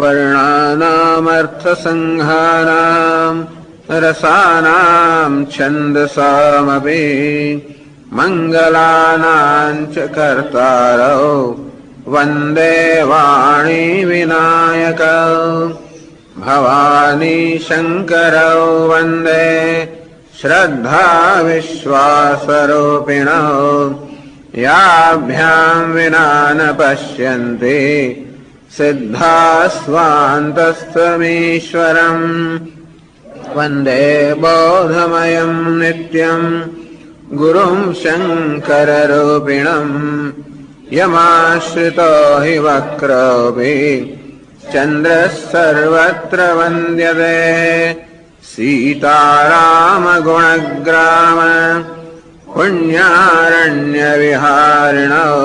वर्णानामर्थसङ्घानाम् रसानाम् छन्दसामपि मङ्गलानाम् च कर्तारौ वन्दे वाणी विनायकौ भवानी शङ्करौ वन्दे श्रद्धा विश्वासरूपिणौ याभ्याम् विना न पश्यन्ति सिद्धास्वान्तस्तमीश्वरम् वन्दे बोधमयम् नित्यम् गुरुम् शङ्कररूपिणम् यमाश्रितो हि वक्रोऽपि चन्द्रः सर्वत्र वन्द्यते सीतारामगुणग्राम पुण्यारण्यविहारिणौ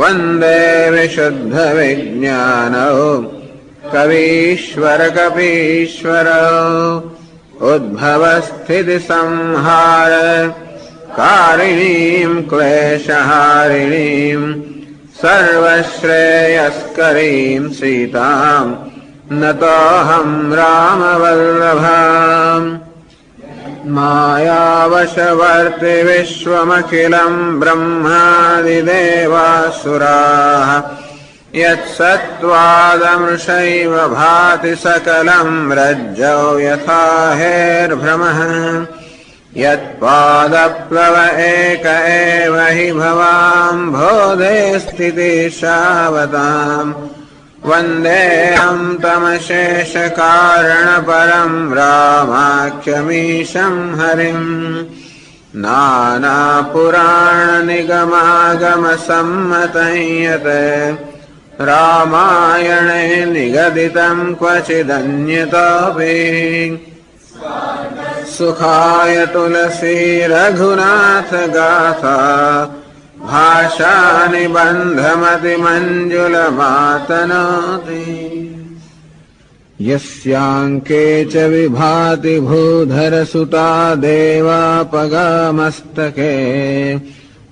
वन्दे विशुद्धविज्ञानौ कवीश्वरकपीश्वरौ उद्भवस्थितिसंहार कारिणीम् क्लेशहारिणीम् सर्वश्रेयस्करीम् सीताम् नतोऽहम् रामवल्लभाम् मायावशवर्ति विश्वमखिलम् ब्रह्मादिदेवासुराः यत्सत्त्वादमृषैव भाति सकलम् रज्जौ यथा हेर्भ्रमः यत्पादप्लव एक एव हि भवाम्भोधे स्थितिशावताम् वन्देऽहम् तमशेषकारणपरम् रामाख्यमीशम् हरिम् नानापुराणनिगमागमसम्मतं यत् रामायणे निगदितम् क्वचिदन्यतोऽपि सुखाय तुलसी रघुनाथ गाथा भाषा निबन्धमतिमञ्जुलमातनोति यस्याङ्के च विभाति भूधरसुता देवापगामस्तके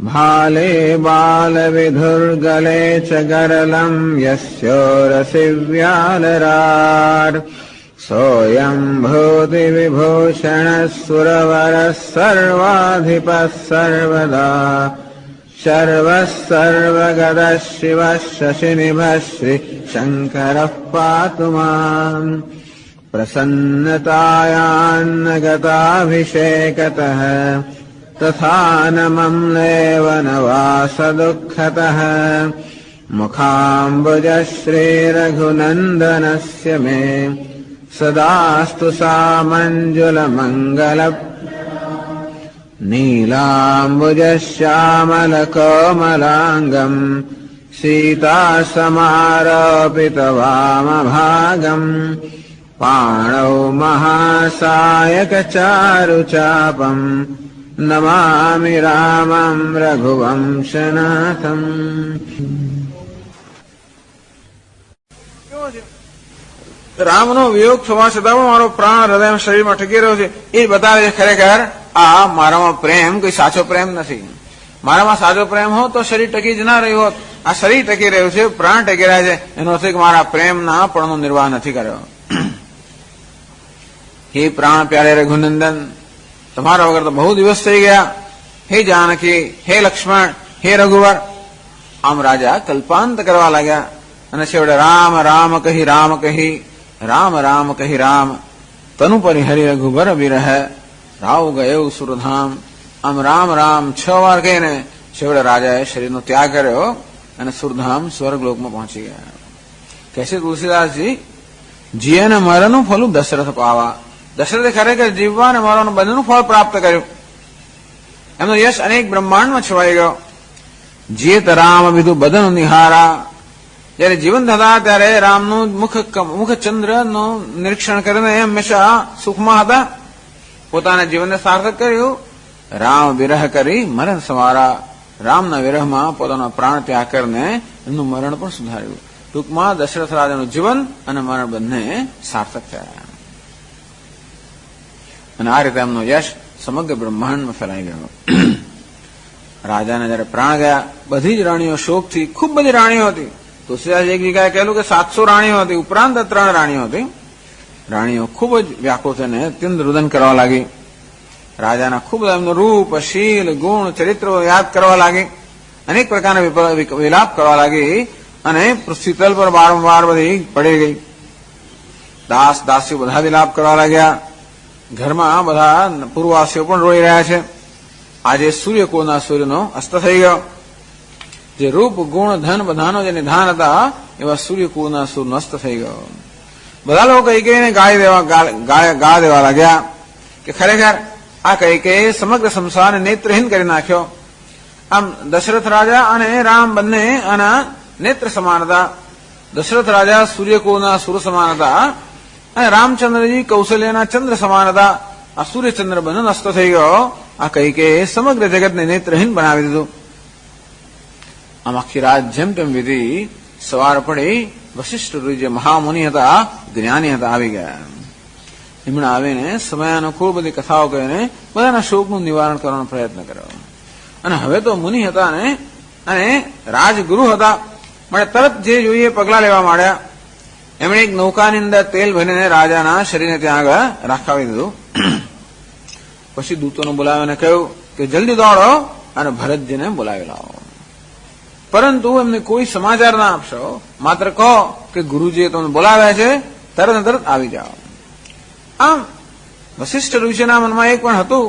भाले बालविधुर्गले च गरलम् यस्योरसि व्यालरार् सोऽयम् भूतिविभूषणः सुरवरः सर्वाधिपः सर्वदा शर्वः सर्वगतः शिवः शशिनिभः श्रीशङ्करः पातु माम् प्रसन्नतायान्नगताभिषेकतः तथा न मम्लेव न वासदुःखतः मुखाम्बुजः श्रीरघुनन्दनस्य मे सदास्तु सामञ्जुलमङ्गल नीलाम्बुजश्यामलकोमलाङ्गम् सीतासमारोपितवामभागम् पाणौ महासायकचारुचापम् नमामि रामम् रघुवंशनाथम्। રામનો વિયોગ થવા છતાં મારો પ્રાણ હૃદય શરીરમાં ટકી રહ્યો છે એ બતાવે છે ખરેખર આ મારામાં પ્રેમ કોઈ સાચો પ્રેમ નથી. મારામાં સાચો પ્રેમ હોત તો શરીર ટકી જ ના રહ્યું હોત. આ શરીર ટકી રહ્યું છે, પ્રાણ ટકી રહ્યા છે, એનો અર્થ કે મારા પ્રેમના પણનો નિર્વાહ નથી કર્યો. હે પ્રાણ પ્યારે રઘુનંદન, તમારા વગર તો બહુ દિવસ થઈ ગયા. હે જાનકી, હે લક્ષ્મણ, હે રઘુવર, આમ રાજા કલ્પાંત કરવા લાગ્યા અને છેવટે રામ રામ કહી રામ કહી રામ રામ કહી રામ તનુ પરિહરી રઘુબર વિરહ રાવ ગયો સુરધામ. આમ રામ રામ 6 વાર કહીને છેવટે રાજાએ શરીરનો ત્યાગ કર્યો અને સુરધામ સ્વર્ગલોકમાં પહોંચી ગયા. કહેશે તુલસીદાસજી, જીએ ને મરણનું ફળ દશરથ પાવા. દશરથે ખરેખર જીવવા અને મરવાનું બંનેનું ફળ પ્રાપ્ત કર્યું. એમનો યશ અનેક બ્રહ્માંડમાં છવાઈ ગયો. જીએ રામ વિધુ બદન નિહારા, જયારે જીવન હતા ત્યારે રામનું મુખચંદ્રનું નિરીક્ષણ કરીને હંમેશા સુખમાં હતા. પોતાના જીવનને સાર્થક કર્યું. રામ વિરહ કરી મરણ સંવારા, રામના વિરહમાં પોતાનો પ્રાણ ત્યાગ કરીને એમનું મરણ પણ સુધાર્યું. ટૂંકમાં દશરથ રાજાનું જીવન અને મરણ બંને સાર્થક થયા અને આ રીતે એમનો યશ સમગ્ર બ્રહ્માંડમાં ફેલાઈ ગયો. રાજાને જયારે પ્રાણ ગયા, બધી જ રાણીઓ શોકથી, ખૂબ બધી રાણીઓ હતી, તુલસીદાસ એક જગ્યાએ કહેલું કે 700 રાણીઓ હતી, ઉપરાંત 3 રાણીઓ હતી. રાણીઓ ખૂબ જ વ્યાકુળ થઈને અત્યંત રુદન કરવા લાગી. રાજાના ખૂબ એમનું રૂપ, શીલ, ગુણ, ચરિત્ર યાદ કરવા લાગી. અનેક પ્રકારના વિલાપ કરવા લાગી અને પૃથ્વીતલ પર વારંવાર બધી પડી ગઈ. દાસ દાસીઓ બધા વિલાપ કરવા લાગ્યા. ઘરમાં બધા પૂર્વવાસીઓ પણ રોઈ રહ્યા છે. આજે સૂર્યકુળના સૂર્યનો અસ્ત થઈ ગયો. જે રૂપ, ગુણ, ધન બધાનો જે નિધાન હતા એવા સૂર્યકુળના સૂર્યનો અસ્ત થઈ ગયો. બધા લોકો કૈકેયીને ગાળ દેવા લાગ્યા કે ખરેખર આ કૈકેયી સમગ્ર સંસારને નેત્રહીન કરી નાખ્યો. આમ દશરથ રાજા અને રામ બંને આના નેત્ર સમાન હતા. દશરથ રાજા સૂર્યકુળના સૂર્ય સમાન હતા અને રામચંદ્રજી કૌશલ્યના ચંદ્ર સમાન હતા. આ સૂર્યચંદ્ર બંને અસ્ત થઈ ગયો. આ કૈકેયીએ સમગ્ર જગતને નેત્રહીન બનાવી દીધું. આમ આખી રાત જેમ તેમ વિધિ સવાર પડી વશિષ્ઠ જે મહામુનિ હતા, જ્ઞાની હતા, આવી ગયા. એમણે આવીને સમયાનુકૂળ બધી કથાઓ કહીને બધાના શોકનું નિવારણ કરવાનો પ્રયત્ન કર્યો. અને હવે તો મુનિ હતા અને રાજગુરુ હતા, માટે તરત જે જોઈએ પગલા લેવા માંડ્યા. એમણે એક નૌકાની અંદર તેલ ભરીને રાજાના શરીરને ત્યાં આગળ રાખાવી દીધું. પછી દૂતોને બોલાવીને કહ્યું કે જલ્દી દોડો અને ભરતજીને બોલાવી લાવો. પરંતુ એમને કોઈ સમાચાર ના આપશો, માત્ર કહો કે ગુરુજીએ તમને બોલાવ્યા છે, તરત ને તરત આવી જાઓ. આમ વશિષ્ઠ ઋષિના મનમાં એક પણ હતું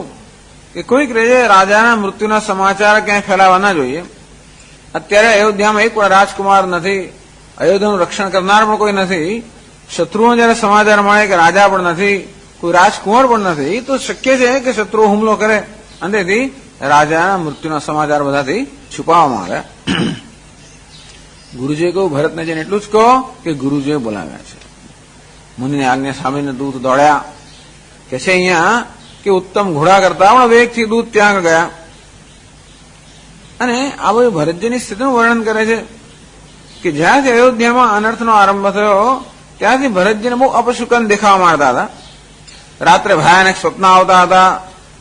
કે કોઈક રીતે રાજાના મૃત્યુના સમાચાર ક્યાંય ફેલાવા ના જોઈએ. અત્યારે અયોધ્યામાં એક પણ રાજકુમાર નથી, અયોધ્યાનું રક્ષણ કરનાર પણ કોઈ નથી. શત્રુઓ જયારે સમાચાર મળે કે રાજા પણ નથી, કોઈ રાજકુમાર પણ નથી, તો શક્ય છે કે શત્રુઓ હુમલો કરે. અંતેથી રાજાના મૃત્યુના સમાચાર બધાથી છુપાવવામાં આવ્યા. ગુરુજીએ કહ્યું, ભરતને જઈને એટલું જ કહો કે ગુરુજીએ બોલાવ્યા છે. મુનિની આજ્ઞા સાંભળીને દૂત દોડ્યા. કે છે અહીંયા કે ઉત્તમ ઘોડા કરતા પણ વેગથી દૂત ત્યાં ગયા. અને આ બધું ભરતજીની સ્થિતિનું વર્ણન કરે છે કે જ્યાંથી અયોધ્યામાં અનર્થનો આરંભ થયો ત્યાંથી ભરતજીને બહુ અપશુકન દેખાવા માંડતા હતા. રાત્રે ભયાનક સ્વપ્ન આવતા હતા,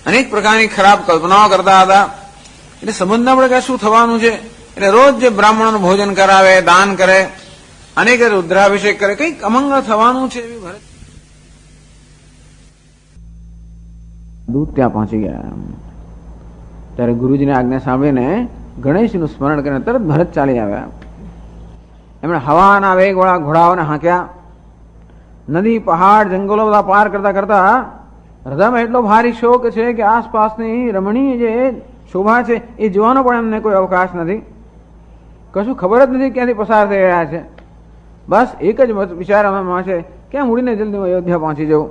અનેક પ્રકારની ખરાબ કલ્પનાઓ કરતા હતા. એટલે સમજના પડે કે શું થવાનું છે. એટલે રોજ જે બ્રાહ્મણોનું ભોજન કરાવે, દાન કરે, અનેક રુદ્રાભિષેક કરે, કંઈક અમંગળ થવાનું છે એવી ભરત. દૂત ત્યાં પહોંચી ગયા. ત્યારે ગુરુજીની આજ્ઞા સાંભળીને ગણેશનું સ્મરણ કરીને તરત ભરત ચાલી આવ્યા. એમણે હવાના વેગવાળા ઘોડાઓને હાંક્યા. નદી, પહાડ, જંગલો બધા પાર કરતા કરતા હૃદયમાં એટલો ભારી શોક છે કે આસપાસની રમણીય જે શોભા છે એ જોવાનો પણ એમને કોઈ અવકાશ નથી. કશું ખબર જ નથી ક્યાંથી પસાર થઈ રહ્યા છે. બસ એક જ વિચારમાં છે ક્યાં ઉડીને જલ્દી અયોધ્યા પહોંચી જવું.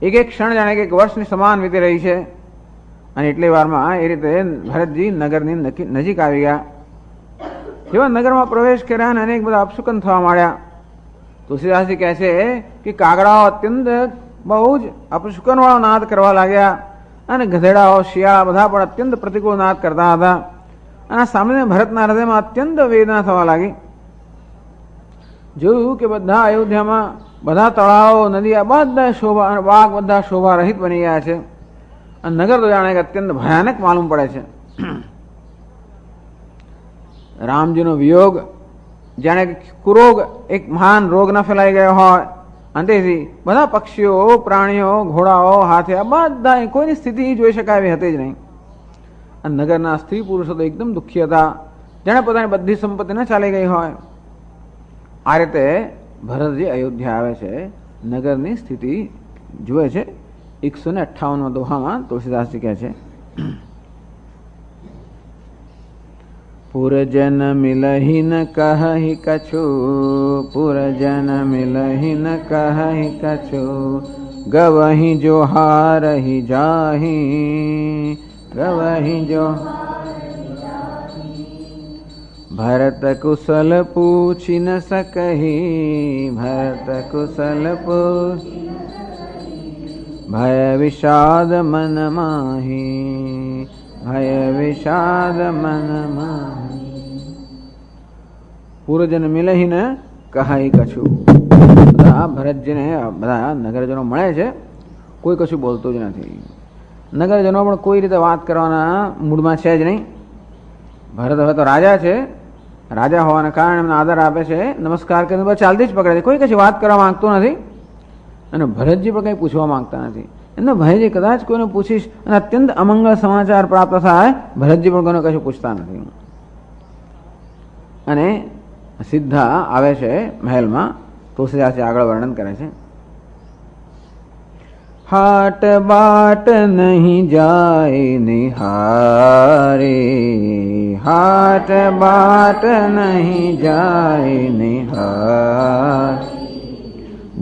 એક એક ક્ષણ જાણે કે એક વર્ષની સમાન વીતી રહી છે. અને એટલી વારમાં એ રીતે ભરતજી નગરની નજીક આવી ગયા. જેવા નગરમાં પ્રવેશ કર્યા અને અનેક બધા અપશુકન થવા માંડ્યા. તુલસીદાસજી કહે છે કે કાગડાઓ અત્યંત બહુ જ અપશુકન વાળો નાદ કરવા લાગ્યા અને ગધેડાઓ, શિયાળા બધા પણ અત્યંત પ્રતિકૂળ નાદ કરતા હતા. અને સામે ભરતના હૃદયમાં અત્યંત વેદના થવા લાગી. જોયું કે બધા અયોધ્યામાં બધા તળાવો, નદીઓ બધા શોભા, બાગ બધા શોભા રહિત બની ગયા છે. અને નગર તો જાણે કે અત્યંત ભયાનક માલુમ પડે છે. રામજીનો વિયોગ જાણે કે કુરોગ, એક મહાન રોગ ન ફેલાઈ ગયો હોય. અંતેથી બધા પક્ષીઓ, પ્રાણીઓ, ઘોડાઓ, હાથીયા બધા કોઈની સ્થિતિ જોઈ શકાય એવી હતી જ નહીં. અને નગરના સ્ત્રી પુરુષો તો એકદમ દુઃખી હતા, જાણે પોતાની બધી સંપત્તિ ન ચાલી ગઈ હોય. આ રીતે ભરતજી અયોધ્યા આવે છે, નગરની સ્થિતિ જુએ છે. 158 દોહામાં તુલસીદાસજી કહે છે, પુરજન મિલહિ ન કહી કછુ, પુરજન મિલહિ ન કહી કછુ, ગવહી જો હારહી જાહી, ગવહી જો ભરત કુશલ પૂછી ન सकही, ભરત કુશલ પૂછી ભય વિષાદ મન માહી, ભય વિષાદ મન માહી. પૂર્વજન મિલહી ને કહાઈ કછું. બધા ભરતજીને બધા નગરજનો મળે છે, કોઈ કશું બોલતું જ નથી. નગરજનો પણ કોઈ રીતે વાત કરવાના મૂડમાં છે જ નહીં. ભરત હવે તો રાજા છે, રાજા હોવાના કારણે એમને આદર આપે છે, નમસ્કાર કરીને બસ ચાલતી જ પકડે છે, કોઈ કશું વાત કરવા માંગતું નથી. અને ભરતજી પણ કંઈ પૂછવા માંગતા નથી. એમનો ભાઈજી કદાચ કોઈને પૂછીશ અને અત્યંત અમંગળ સમાચાર પ્રાપ્ત થાય, ભરતજી પણ કોઈને કશું પૂછતા નથી. અને સીધા આવે છે મહેલમાં. તુલસીદાસજી આગળ વર્ણન કરે છે. હાટ બાટ નહીં જાય નિહારે, હાટ બાટ નહીં જાય નિહાર,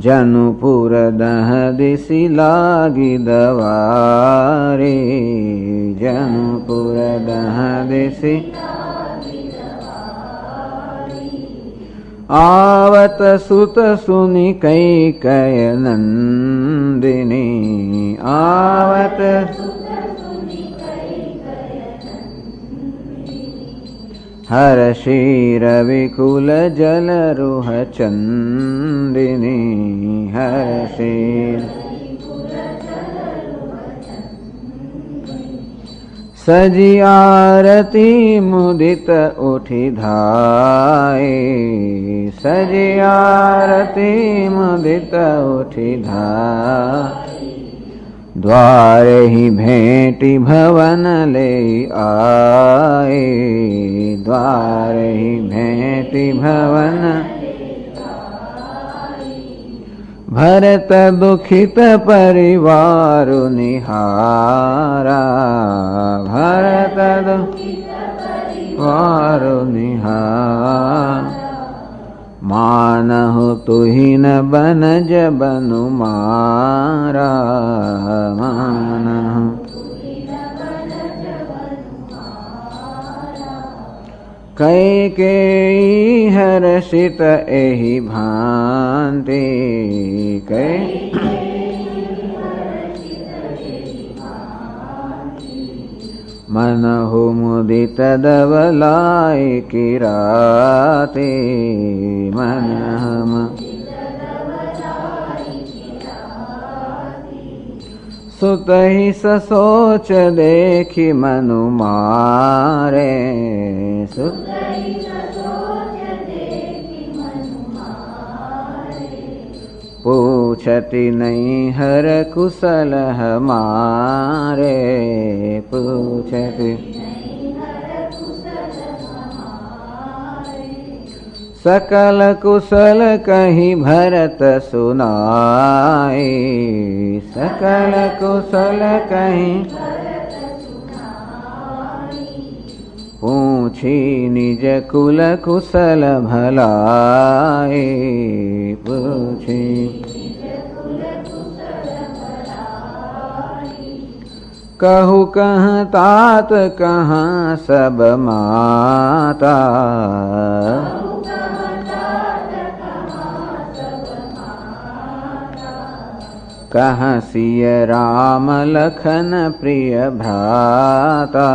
જનુપુર દહ દિશી લાગી દવારે, જનુપુર દહ દિશી आवत सुत सुनि कैकेयी नंदिनी, आवत हर्षि रविकुल जलरुह चंदिनी, हर्षि सजी आरती मुदित उठी धाये, सजी आरती मुदित उठी धाये, द्वारे ही भेंटी भवन ले आए, द्वारे ही भेंटी भवन, भरत दुखित परिवार निहारा, भरत दुखित परिवार निहार, मानहु तुहिन बनज बनु मारा, मानहु कैकेयी हर्षित एहि भांति, मनहु मुदित दवलाई किराते, मनहु सुतहि ससोच देखि मनु मारे, सुतहि ससोच देखि मनु मारे, पूछति नहीं हर कुशल हमारे, पूछति सकल कुशल कहीं भरत सुनाए, सकल कुशल कहीं पूछी निज कुल कुशल भलाए, पूछी कहु कहाँ तात कहाँ सब माता, कहाँ सिय राम लखन प्रिय भ्राता,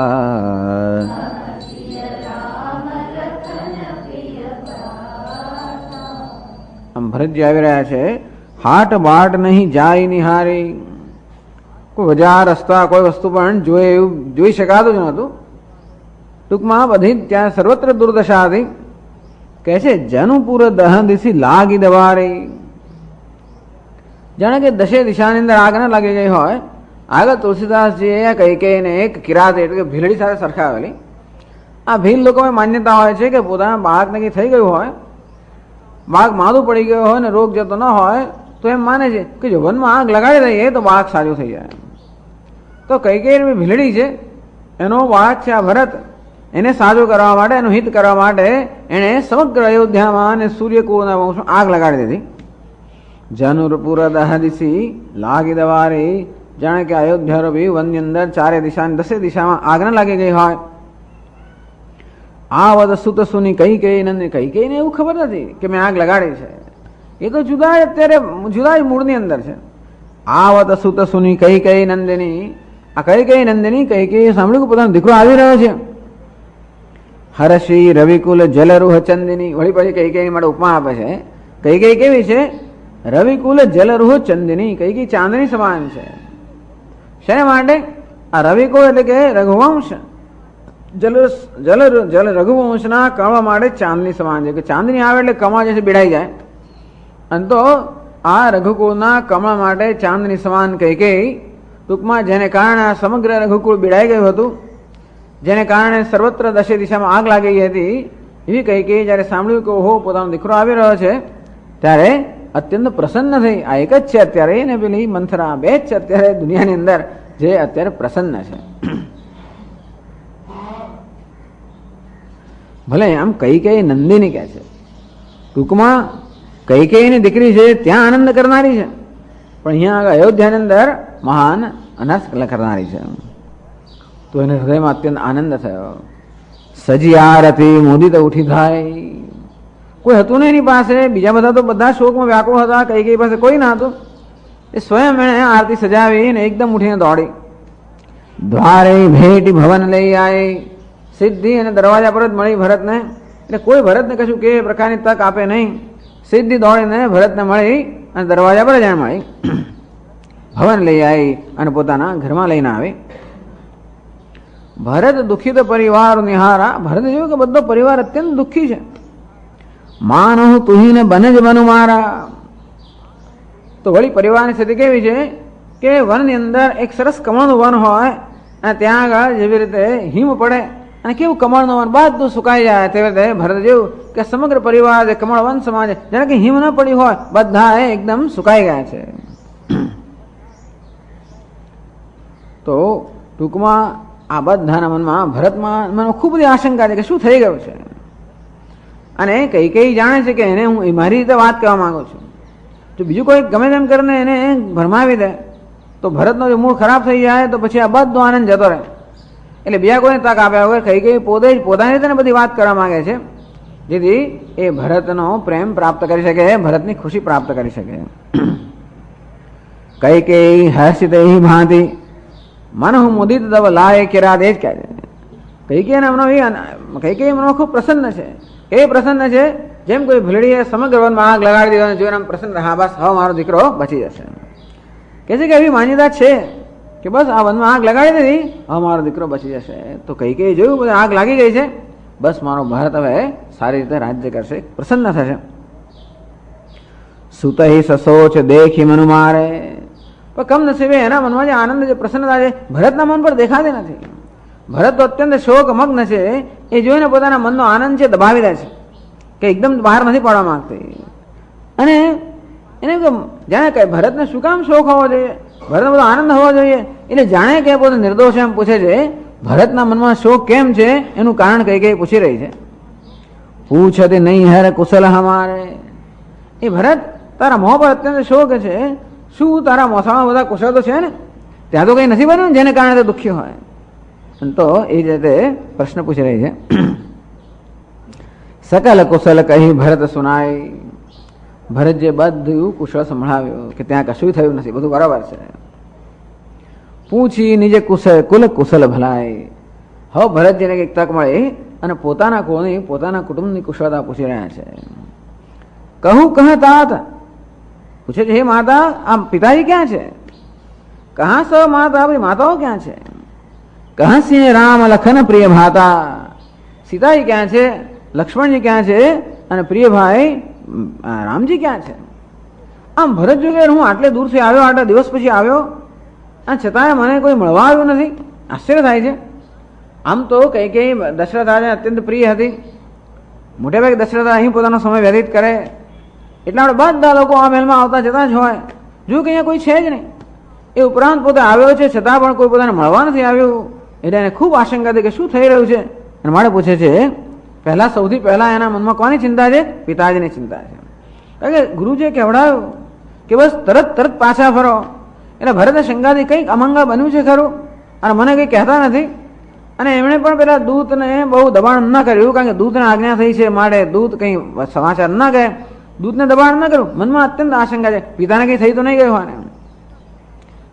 આમ ભરતજી આવી રહ્યા છે. હાટ બાટ નહીં જાય નિહારી, કોઈ બજાર રસ્તા કોઈ વસ્તુ પણ જોઈ એવું જોઈ શકાતું જ નહોતું. ટૂંકમાં બધી ત્યાં સર્વત્ર દુર્દશા હતી. કહે છે જનુપુર દહન દિશી લાગી દવારે, જાણે કે દશે દિશાની અંદર આગ ન લાગી ગઈ હોય. આગળ તુલસીદાસજીએ કૈકેયીને એક કિરાત એટલે કે ભીલડી સાથે સરખાવેલી. આ ભીલ લોકોમાં માન્યતા હોય છે કે પોતાના બાળકને કંઈ થઈ ગયું હોય, બાળક માદું પડી ગયો હોય ને રોગ જતો ન હોય તો એમ માને છે કે જો વનમાં આગ લગાડી દઈએ તો બાળક સારું થઈ જાય. તો કૈકેયી ભીલડી છે, એનો બાળક છે આ ભરત, એને સાજો કરવા માટે, એનું હિત કરવા માટે એણે સમગ્ર અયોધ્યામાં અને સૂર્યકુળના વંશમાં આગ લગાડી દીધી. જનુપુર દહ દિશી લાગી દવારે, જાણે કે અયોધ્યા રૂપી વનની અંદર ચારે દિશા દસે દિશામાં આગ ન લાગી ગઈ હોય. આ વદ સુત સુની કૈકેયી નંદિની, કૈકેયીને એવું ખબર નથી કે મેં આગ લગાડી છે, એ તો જુદા અત્યારે જુદા જ મૂળની અંદર છે. આ વદ સુત સુની કૈકેયી નંદિની, આ કૈકેયી નંદિની કૈકેયી સાંભળ્યું કે પોતાનો દીકરો આવી રહ્યો છે. હર્ષિ રવિકુલ જલરુહ ચંદિની, વળી પછી કૈકેયી માટે ઉપમા આપે છે. કૈકેયી કેવી છે? રવિકુલ જલરુહ ચંદિની, કૈકેયી ચાંદની સમાન છે. શેના માટે? આ રવિકુળ એટલે કે રઘુવંશ, જલ રઘુવંશના કમળ માટે ચાંદની સમાન છે કે ચાંદની આવે એટલે કમળ જે છે બીડાઈ જાય. અને તો આ રઘુકુળના કમળ માટે ચાંદની સમાન કૈકેયી, ટૂંકમાં જેને કારણે આ સમગ્ર રઘુકુળ બીડાઈ ગયું હતું, જેને કારણે સર્વત્ર દશે દિશામાં આગ લાગી ગઈ હતી, એવી કૈકેયી જ્યારે સાંભળ્યું કે ઓહો પોતાનો દીકરો આવી રહ્યો છે ત્યારે અત્યંત પ્રસન્ન થઈ. આ એક જ છે અત્યારે ને પેલી મંથરા, બે જ છે અત્યારે દુનિયાની અંદર જે અત્યારે પ્રસન્ન છે. ભલે આમ કૈકેયી નંદિની કહે છે, ટૂંકમાં કૈકેયીની દીકરી છે ત્યાં આનંદ કરનારી છે, પણ અહીંયા અયોધ્યાની અંદર મહાન અનાસ કરનારી છે. તો એને હૃદયમાં અત્યંત આનંદ થયો. સજી આરતી મોદી તો ઉઠી થાય. કોઈ હતું ને એની પાસે, બીજા બધા તો બધા શોકમાં વ્યાકુળ હતા, કૈકેયી પાસે કોઈ ના હતું. એ સ્વયં એણે આરતી સજાવી ને એકદમ ઉઠીને દોડી. દ્વારે ભેટી ભવન લઈ આવી, સીધી અને દરવાજા પર જ મળી ભરતને. એટલે કોઈ ભરતને કશું કે પ્રકારની તક આપે નહીં, સીધી દોડીને ભરતને મળી અને દરવાજા પર જ મળી. ભવન લઈ આવી અને પોતાના ઘરમાં લઈને આવી. ભરત દુઃખિત પરિવાર નિહારા. ભરત જોયું કે બધો પરિવાર અત્યંત દુઃખી છે. માનવ તુહીને બને જ બનુ મારા. તો વળી પરિવારની સ્થિતિ કેવી છે કે વનની અંદર એક સરસ કમળનું વન હોય અને ત્યાં આગળ જેવી રીતે હિમ પડે અને કેવું કમળનું વન બધું સુકાઈ જાય, તેવી રીતે ભરત જેવું કે સમગ્ર પરિવાર જે કમળ વન સમાન છે, જાણે કે હિમ ન પડી હોય, બધા એકદમ સુકાઈ ગયા છે. તો ટૂંકમાં આ બધાના મનમાં, ભરતમાં ખૂબ બધી આશંકા છે કે શું થઈ ગયું છે. અને કૈકેયી જાણે છે કે એને હું મારી રીતે વાત કહેવા માંગુ છું, જો બીજું કોઈ ગમે તેમ કરીને એને ભરમાવી દે તો ભરતનો જો મૂળ ખરાબ થઈ જાય તો પછી આ બધો આનંદ જતો રહે. એટલે બીજા કોઈને તક આપ્યા વગર કૈકેયી પોતે જ પોતાની રીતે બધી વાત કરવા માંગે છે, જેથી એ ભરતનો પ્રેમ પ્રાપ્ત કરી શકે, ભરતની ખુશી પ્રાપ્ત કરી શકે. કૈકેયી હર્ષિત ભાંતિ મનઃ મુદિત દવ લાય કિરાત. એ જ કહે છે કૈકેયી મનમાં ખૂબ પ્રસન્ન છે. એ પ્રસન્ન છે જેમ કોઈ ભીલડીએ સમગ્ર વનમાં આગ લગાડી દીધો અને જોઈને આમ પ્રસન્ન, હા બસ હવે મારો દીકરો બચી જશે. કહે છે કે એવી માન્યતા છે કે બસ આ વનમાં આગ લગાડી દીધી, હવે મારો દીકરો બચી જશે. તો કૈકેયી જોયું બધું આગ લાગી ગઈ છે, બસ મારો ભરત હવે સારી રીતે રાજ્ય કરશે, પ્રસન્ન થશે. સુતહી સસોચ દેખી મનુ મારે. પણ કમનસીબે એના મનમાં જે આનંદ, જે પ્રસન્નતા છે, ભરતના મન પર દેખાતી નથી. ભરત તો અત્યંત શોકમગ્ન છે. એ જોઈને પોતાના મનનો આનંદ છે દબાવી દે છે કે એકદમ બહાર નથી પાડવા માંગતી. અને એને જાણે કે ભરતને શું કામ શોખ હોવો જોઈએ, ભરતને બધો આનંદ હોવો જોઈએ. એટલે જાણે કે પોતે નિર્દોષ એમ પૂછે છે, ભરતના મનમાં શોક કેમ છે એનું કારણ કઈ પૂછી રહી છે. પૂછતી નહીં હર કુશલ હમારે. એ ભરત તારા મોં પર અત્યંત શોક છે, શું તારા મોસામાં બધા કુશળ તો છે ને, ત્યાં તો કઈ નથી બન્યું જેને કારણે તે દુઃખી હોય. તો એ રીતે પ્રશ્ન પૂછી રહી છે. સકલ કુશલ કહી ભરત સુનાય. ભરત જે બધું કુશળ સંભળાવ્યું કે ત્યાં કશું થયું નથી, બધું બરાબર છે. પૂછી નીજે કુલ કુશલ ભલાય. હવે ભરતજીને એક તક મળે અને પોતાના કુળની, પોતાના કુટુંબની કુશળતા પૂછી રહ્યા છે. કહું કહ તાત. પૂછે છે હે માતા, આ પિતાજી ક્યાં છે? કહા સ માતા, આપણી માતાઓ ક્યાં છે? કહા સિંહ રામ લખન પ્રિય ભાતા. સીતાજી ક્યાં છે, લક્ષ્મણજી ક્યાં છે અને પ્રિય ભાઈ રામજી ક્યાં છે? આમ ભરત જો કે હું આટલે દૂરથી આવ્યો, આટલા દિવસ પછી આવ્યો અને છતાંય મને કોઈ મળવા આવ્યું નથી, આશ્ચર્ય થાય છે. આમ તો કૈકેયી દશરથ રાજાને અત્યંત પ્રિય હતી. મોટે ભાગે દશરથ અહીં પોતાનો સમય વ્યતીત કરે, એટલા આપણે બધા લોકો આ મહેલમાં આવતા જતા જ હોય. જો કે અહીંયા કોઈ છે જ નહીં. એ ઉપરાંત પોતે આવ્યો છે છતાં પણ કોઈ પોતાને મળવા નથી આવ્યું. એટલે એને ખૂબ આશંકા હતી કે શું થઈ રહ્યું છે. અને મારે પૂછે છે, પહેલા સૌથી પહેલા એના મનમાં કોની ચિંતા છે? પિતાજીની ચિંતા છે. કારણ કે ગુરુજીએ કહેવડાવ્યું કે બસ તરત પાછા ફરો. એટલે ભરતે શંકાથી કંઈક અમંગળ બન્યું છે ખરું અને મને કંઈ કહેતા નથી. અને એમણે પણ પેલા દૂતને બહુ દબાણ ન કર્યું, કારણ કે દૂતને આજ્ઞા થઈ છે માટે દૂત કંઈ સમાચાર ન કહે, દૂતને દબાણ ન કર્યું. મનમાં અત્યંત આશંકા છે, પિતાને કંઈ થઈ તો નહીં ગયું હોય.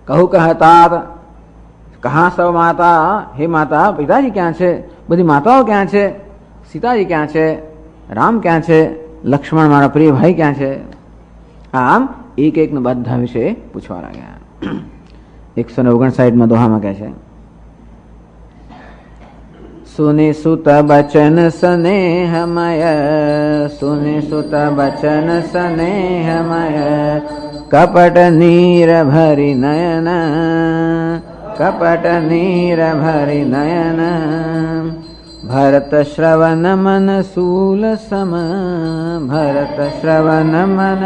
કહું કહેતા કહા સૌ માતા. હે માતા, પિતાજી ક્યાં છે? બધી માતાઓ ક્યાં છે? સીતાજી ક્યાં છે? રામ ક્યાં છે? લક્ષ્મણ મારા પ્રિય ભાઈ ક્યાં છે? આમ એક એકને બધા વિશે પૂછવા લાગ્યા. 159 દોહામાં કહે છે, सुनिसुत बचन स्नेहमय सुनिसुत बचन स्नेहमय कपट नीर भरि नयन कपट नीर भरि नयन भरत श्रवण मन सूल सम भरत श्रवण मन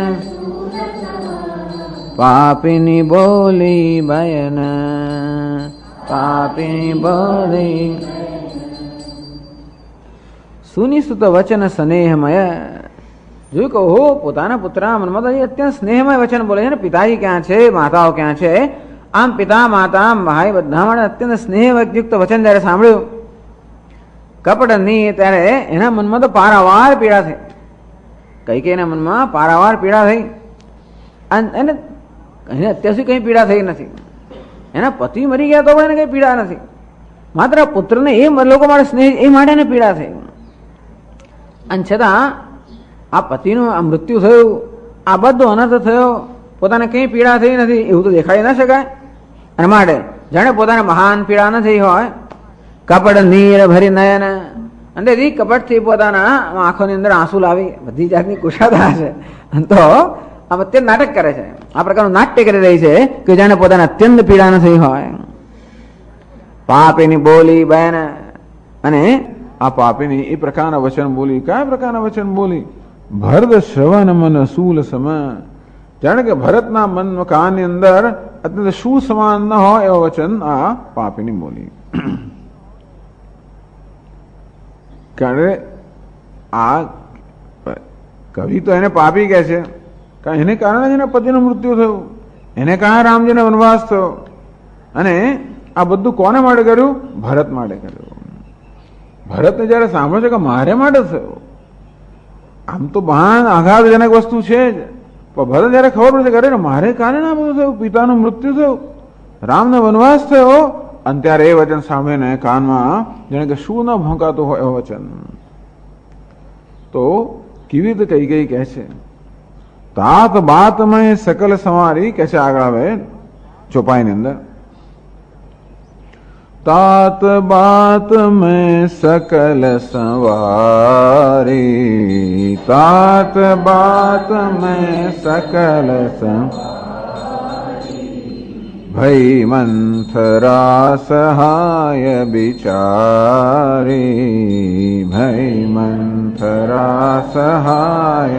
पापिनी बोली बयन पापिनी बोली સુનિસુત વચન સ્નેહમય જોયું કહો પોતાના પુત્રના મનમાં તો અત્યંત સ્નેહમય વચન બોલે છે ને. પિતાજી ક્યાં છે, માતાઓ ક્યાં છે, આમ પિતા માતા ભાઈ બધા માટે અત્યંત સ્નેહયુક્ત વચન જયારે સાંભળ્યું કપટ ની ત્યારે એના મનમાં તો પારાવાર પીડા થઈ. કૈકેયીના મનમાં પારાવાર પીડા થઈ. એને અત્યાર સુધી કઈ પીડા થઈ નથી. એના પતિ મરી ગયા તો પણ એને કઈ પીડા નથી. માત્ર પુત્રને એ લોકો માટે સ્નેહ એ માટે એને પીડા થઈ. અને છતાં આ પતિનું આ મૃત્યુ થયું, આ બધો અનર્થ થયો, પોતાને કંઈ પીડા થઈ નથી એવું તો દેખાડી ના શકાય. અને માટે જાણે પોતાને મહાન પીડા ન થઈ હોય. કપટ નીર ભરી નયન અને કપટથી પોતાના આંખોની અંદર આંસુ લાવી બધી જાતની કુશાદા છે. તો આમ અત્યંત નાટક કરે છે. આ પ્રકારનું નાટ્ય કરી રહી છે કે જાણે પોતાને અત્યંત પીડા ન થઈ હોય. પાપીની બોલી બેન અને આ પાપીની એ પ્રકારના વચન બોલી. કયા પ્રકારના વચન બોલી? ભરત શ્રવણ મન શૂલ સમ જાણે કે ભરતના મન કાનની અંદર અત્યંત શું સમાન ન હોય એવા વચન આ પાપીની બોલી. કારણ આ કવિ તો એને પાપી કહે છે કારણ એને કારણે જ એના પતિનું મૃત્યુ થયું, એને કારણે રામજીને વનવાસ થયો. અને આ બધું કોને માટે કર્યું? ભરત માટે કર્યું. ભરતને જયારે સાંભળે છે કે મારે માટે થયું, આમ તો મહાન આઘાતજનક વસ્તુ છે જ, પણ ભરત જયારે ખબર પડે કરે ને મારે કારણે આ બધું થયું, પિતાનું મૃત્યુ થયું, રામને વનવાસ થયો, અને ત્યારે એ વચન સાંભળીને કાનમાં જાણે કે શું ન ભોંકાતું હોય એવું વચન. તો કેવી રીતે કઈ કહે છે? તાત બાત મેં સકલ સંવારી કહે છે આગળ આવે ચોપાઈની અંદર. तात बात में सकल संवारी तात बात में सकल भई मंथरा सहाय बिचारी भई मंथरा सहाय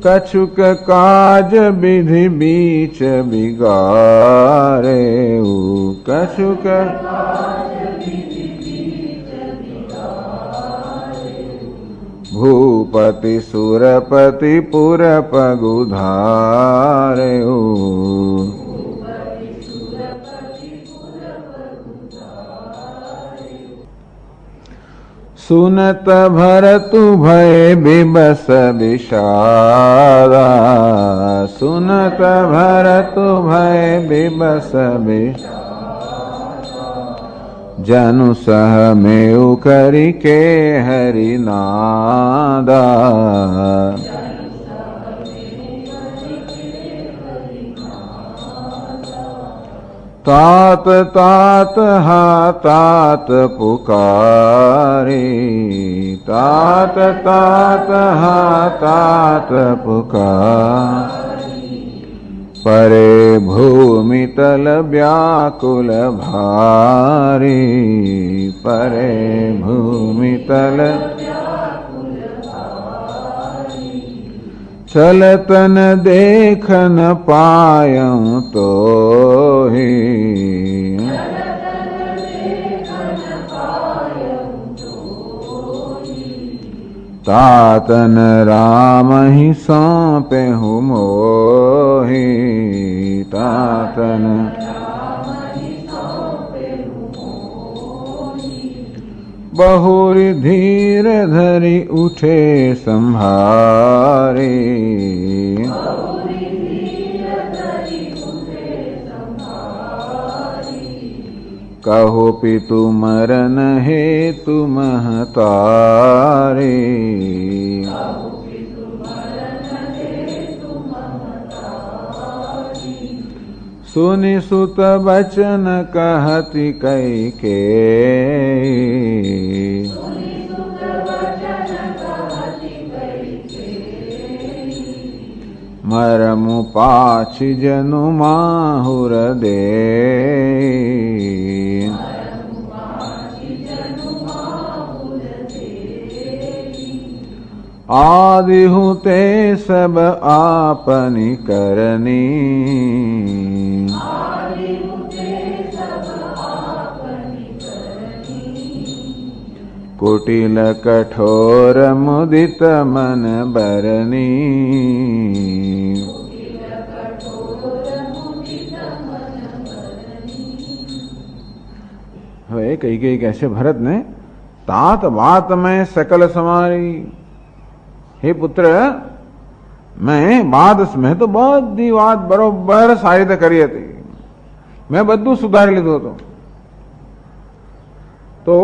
कछुक काज विधि बीच बिगारे कछुक भूपति सुरपति पुरप गुधारे सुनत भरतु भय बिबस विषादा सुनत भरतु भय बिबस जनु सह में करि के हरिनादा तात तात हा तात पुकारी तात तात हा तात पुकारी परे भूमि तल व्याकुल भारी परे भूमि तल चलतन देख न पायं तो ही तातन राम ही सौंपे हूँ मोही तातन बहुरी धीर धरी उठे संभारी कहो पितु मरन हेतु महतारी सुनि सुत बचन कहति कैकेयी, मरमु पाछि जनु माहुर देई। आदि हुते सब आपनि करनी, कुटिल कठोर मुदित मन बरनी। હવે કઈ કઈ કહેશે ભરતને, तात बात में सकल समारी। हे पुत्र, मैं તો બધી વાત બરોબર સારી રીતે કરી હતી, મેં બધું સુધારી લીધું હતું. તો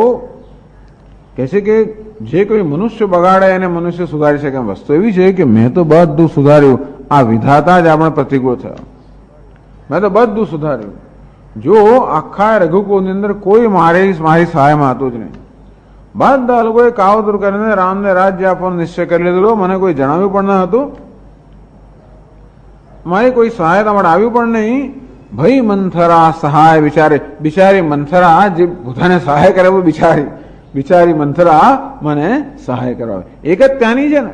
કહે છે કે જે કોઈ મનુષ્ય બગાડે એને મનુષ્ય સુધારી શકે. વસ્તુ એવી છે કે મેં તો બધું સુધાર્યું, આ વિધાતા જ આપણે પ્રતિકૂળ થયો. મેં તો બધું સુધાર્યું. જો આખા રઘુકુળની અંદર કોઈ મારી સહાયમાં હતું જ નહીં. બધા લોકોએ કાવતરું કરીને રામને રાજ્ય આપવાનો નિશ્ચય કરી લીધેલો. મને કોઈ જણાવ્યું પણ ન હતું, મારી કોઈ સહાયતા માટે આવ્યું પણ નહીં. ભઈ મંથરા સહાય બિચારી મંથરા જે પોતાને સહાય કરે બિચારી મંથરા મને સહાય કરવા. એક જ ત્યાંની છે ને,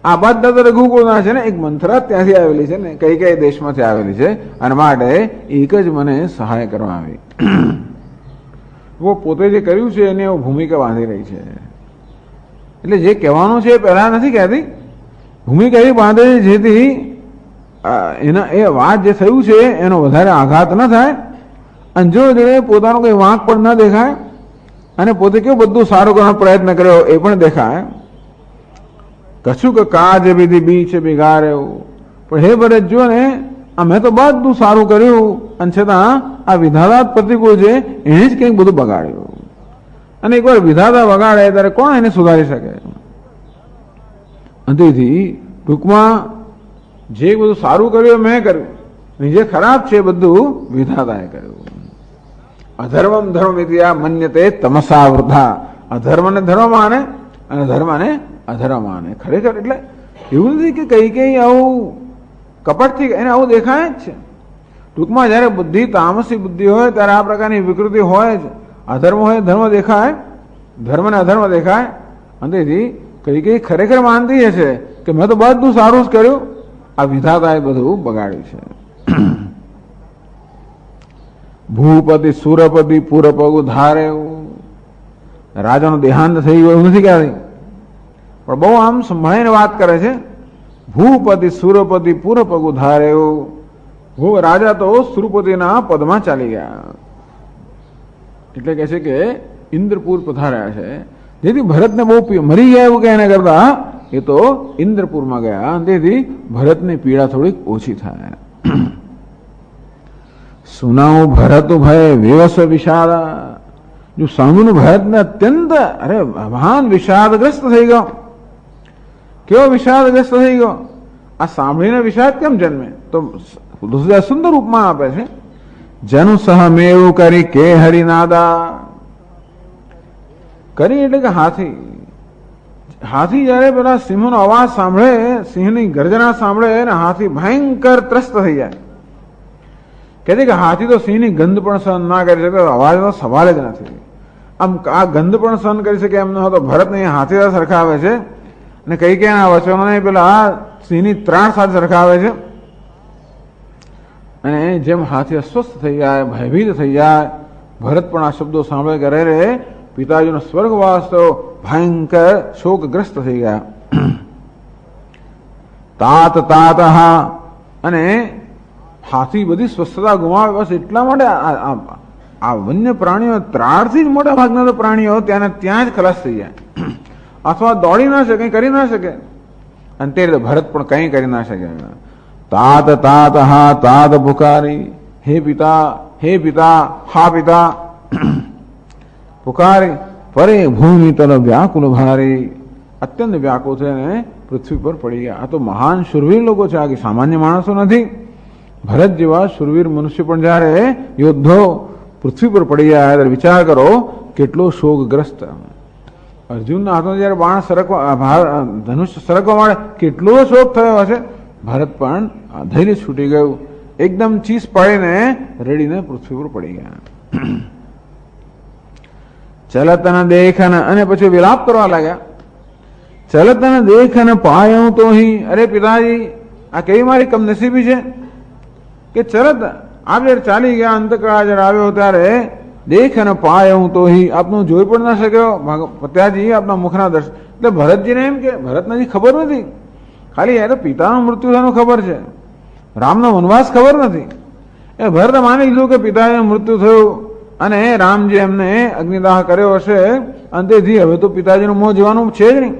આ બધા તો રઘુકુળના છે ને, એક મંથરા ત્યાંથી આવેલી છે ને, કઈ કઈ દેશમાંથી આવેલી છે, અને માટે એક જ મને સહાય કરવા આવી. પોતે જે કર્યું છે એની ભૂમિકા બાંધી રહી છે. એટલે જે કહેવાનું છે એ પહેલા નથી કહેતી, ભૂમિકા એવી બાંધે છે જેથી એના એ વાત જે થયું છે એનો વધારે આઘાત ન થાય, અને જો પોતાનો કોઈ વાંક પણ ન દેખાય, અને પોતે કેવું બધું સારું કરવાનો પ્રયત્ન કર્યો એ પણ દેખાય. કશું કે કાજ વિધિ બીચ બિગાડે. પણ હે ભરત, જો ને મેં તો બધું સારું કર્યું, અને છતાં આ વિધાતા પ્રતિકૂળ છે, એને જ કંઈક બધું બગાડ્યું. અને એકવાર વિધાતા બગાડે ત્યારે કોણ એને સુધારી શકે? તેથી ટૂંકમાં જે બધું સારું કર્યું મેં કર્યું, જે ખરાબ છે બધું વિધાતાએ કર્યું. અધર્વમ ધર્મ વિદ્યા મન્યતે તમસા વૃથા. અધર્મને ધર્મ માને અને ધર્મને અધર્મ માને. ખરેખર એટલે એવું નથી કે કઈ આવું કપટથી એને આવું દેખાય જ છે. ટૂંકમાં જયારે બુદ્ધિ તામસી બુદ્ધિ હોય ત્યારે આ પ્રકારની વિકૃતિ હોય જ. અધર્મ હોય ધર્મ દેખાય, ધર્મ ને અધર્મ દેખાય. અને તેથી કઈ ખરેખર માનતી હશે કે મેં તો બધું સારું જ કર્યું, આ વિધાતાએ બધું બગાડ્યું છે. ભૂપતિ સુરપતિ પૂરપગુ ધારે. રાજાનું દેહાંત થઈ ગયું નથી કહેતી, પણ બહુ આમ સંભાળીને વાત કરે છે. ભૂપતિ સુરપતિ પૂરપગુ ધારે. રાજા તો સુરપતિના પદમાં ચાલી ગયા. એટલે કહે છે કે ઇન્દ્રપુર પધાર્યા છે. જેથી ભરતને બહુ મરી ગયા એવું કે એને કરતા એ તો ઇન્દ્રપુરમાં ગયા, તેથી ભરતની પીડા થોડીક ઓછી થાય. સુનાઉ ભરત ભય વિવસ વિષાદા. જો સાંભળ્યું ભરતને અત્યંત મહાન વિષાદગ્રસ્ત થઈ ગયો. કેવો વિષાદગ્રસ્ત થઈ ગયો? આ સાંભળીને વિષાદ કેમ જન્મે? તો સુંદર ઉપમા આપે છે. જનુ સહમેવ કરી કે હરિનાદા. કરી એટલે કે હાથી જયારે પેલા સિંહનો અવાજ સાંભળે, સિંહની ગર્જના સાંભળે, અને હાથી ભયંકર ત્રસ્ત થઈ જાય. કહે કે હાથી તો સિંહની ગંધ પણ સહન ના કરી શકે, અવાજનો સવાલ જ નથી. આમ આ ગંધ પણ સહન કરી શકે એમ ન હતો. ભરતને હાથી સરખાવે છે, અને કઈ કઈ વચનોને પેલા સિંહની ત્રાણ સાથે સરખાવે છે. અને જેમ હાથી અસ્વસ્થ થઈ જાય, ભયભીત થઈ જાય, ભરત પણ આ શબ્દો સાંભળે કે રે પિતાજીનો સ્વર્ગવાસ તો ભયંકર શોકગ્રસ્ત થઈ ગયા. તાત અને હાથી બધી સ્વસ્થતા ગુમાવે. બસ એટલા માટે આ વન્ય પ્રાણીઓ ત્રાળથી જ મોટા ભાગના તો પ્રાણીઓ ત્યાં જ ખલાસ થઈ જાય, અથવા દોડી ના શકે, કંઈ કરી ના શકે. અને તે રીતે ભરત પણ કંઈ કરી ના શકે. તાત પુકારી. હે પિતા હા પિતા પુકારી. પરે ભૂમિ તરફ વ્યાકુલ ભારી. અત્યંત વ્યાકુળ થઈને પૃથ્વી પર પડી ગયા. આ તો મહાન શુરવીર લોકો છે, આ કે સામાન્ય માણસો નથી. ભરત જેવા શુરવીર મનુષ્ય પણ જ્યારે યોદ્ધો પૃથ્વી પર પડી ગયા ત્યારે વિચાર કરો કેટલો શોકગ્રસ્ત. અર્જુનના હાથમાં જયારે બાણ સરકવા ધનુષ્ય સરકવા માંડે કેટલો શોક થયો હશે. ભારત પણ ધૈર્ય છૂટી ગયું, એકદમ ચીસ પાડીને રેડીને પૃથ્વી પર પડી ગયા. ચલતન દેખન અને પછી વિલાપ કરવા લાગ્યા. ચલતન દેખન પાયું તો હી, અરે પિતાજી આ કેવી મારી કમનસીબી છે કે ચલત આપ જયારે ચાલી ગયા અંતકાળ જયારે આવ્યો ત્યારે દેખન પાયું તો હી આપનું જોઈ પણ ના શક્યો પિતાજી આપના મુખના દર્શન. એટલે ભરતજીને એમ કે ભરતને હજી ખબર નથી, ખાલી યાર પિતાનું મૃત્યુ થવાનું ખબર છે, રામનો વનવાસ ખબર નથી. એ ભરત માની લીધું કે પિતાનું મૃત્યુ થયું અને રામજી એમને અગ્નિદાહ કર્યો હશે અંતેથી હવે તો પિતાજીનું મોં જવાનું છે જ નહીં.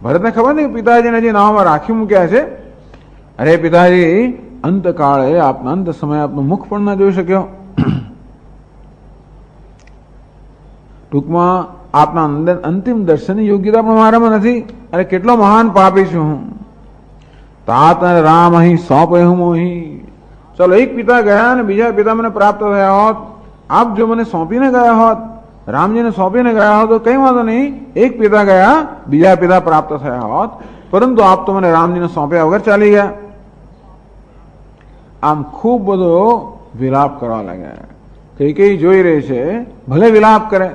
ભરતને ખબર નહીં પિતાજીને હજી નાવમાં રાખી મૂક્યા છે. અરે પિતાજી અંતકાળે આપના અંત સમયે આપનું મુખ પણ ના જોઈ શક્યો. ટૂંકમાં આપના અંતિમ દર્શનની યોગ્યતા પણ મારામાં નથી. અરે કેટલો મહાન પાપી છું હું. તાત રામ અહીં સોંપે હું અહીં. ચલો એક પિતા ગયા અને બીજા પિતા મને પ્રાપ્ત થયા હોત. આપ જો મને સોંપીને ગયા હોત, રામજીને સોંપીને ગયા હોત તો કઈ વાંધો નહીં, એક પિતા ગયા બીજા પિતા પ્રાપ્ત થયા હોત, પરંતુ આપ તો મને રામજીને સોંપ્યા વગર ચાલી ગયા. આમ ખૂબ બધો વિલાપ કરવા લાગ્યા. કઈ જોઈ રહી છે, ભલે વિલાપ કરે,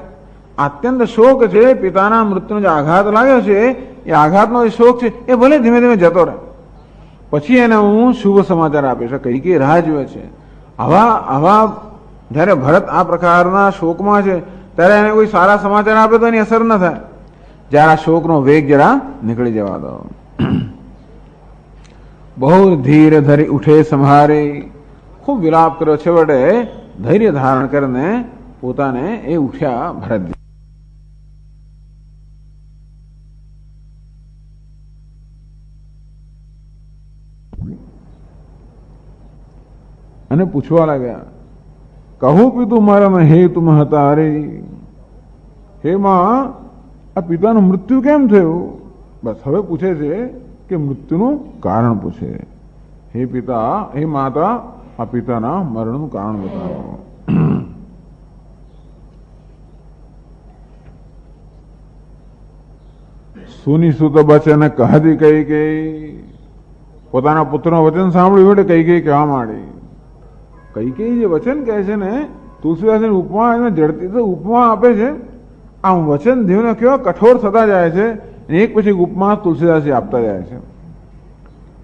અત્યંત શોક છે. પિતાના મૃત્યુનો જે આઘાત લાગ્યો છે એ આઘાતનો જે શોક છે એ ભલે ધીમે ધીમે જતો રહે, પછી એને હું શુભ સમાચાર આપીશ. કઈ રાહ જુએ છે. આવા જયારે ભરત આ પ્રકારના શોકમાં છે ત્યારે એને કોઈ સારા સમાચાર આપે તો એની અસર ન થાય. જરા શોકનો વેગ જરા નીકળી જવા દો. બહુ ધીરે ધરી ઉઠે સંહારે. ખૂબ વિલાપ કર્યો, છેવટે ધૈર્ય ધારણ કરીને પોતાને એ ઉઠ્યા ભરતજી. અને પૂછવા લાગ્યા, કહું પિતું મારા હે તુમ હતા. અરે હે માં આ પિતાનું મૃત્યુ કેમ થયું? બસ હવે પૂછે છે કે મૃત્યુનું કારણ પૂછે. હે પિતા, હે માતા, આ પિતાના મરણનું કારણ બતાવો. સુની સુત બચન કહદી કઈ પોતાના પુત્રનું વચન સાંભળ્યું એટલે કઈ કહેવા માંડી. કઈ જે વચન કહે છે ને, તુલસીદાસની ઉપમા એને જડતી તો ઉપમા આપે છે. આમ વચન ધીમે કેવા કઠોર થતા જાય છે, એક પછી ઉપમા તુલસીદાસજી આપતા જાય છે.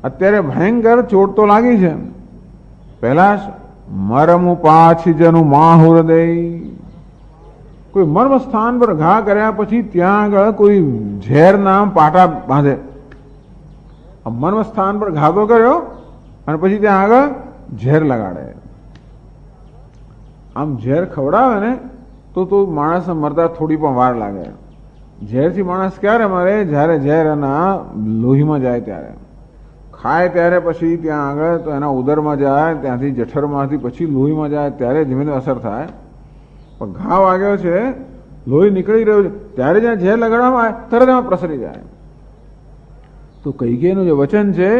અત્યારે ભયંકર ચોટ તો લાગી છે. પહેલા મરમ પાછી જનું માહુર દે. કોઈ મર્મ સ્થાન પર ઘા કર્યા પછી ત્યાં આગળ કોઈ ઝેરના પાટા બાંધે. મર્મ સ્થાન પર ઘા તો કર્યો અને પછી ત્યાં આગળ ઝેર લગાડે. આમ ઝેર ખવડાવે ને તો માણસ મરતા થોડી પણ વાર લાગે. ઝેરથી માણસ ક્યારે મરે? જ્યારે ઝેર એના લોહીમાં જાય ત્યારે. ખાય ત્યારે પછી ત્યાં આગળ તો એના ઉદરમાં જાય, ત્યાંથી જઠરમાંથી પછી લોહીમાં જાય ત્યારે ધીમે ધીમે અસર થાય. પણ ઘા વાગ્યો છે, લોહી નીકળી રહ્યું છે, ત્યારે જ્યાં ઝેર લગાડવામાં આવે તરત એમાં પ્રસરી જાય. તો કૈકેયીનું જે વચન છે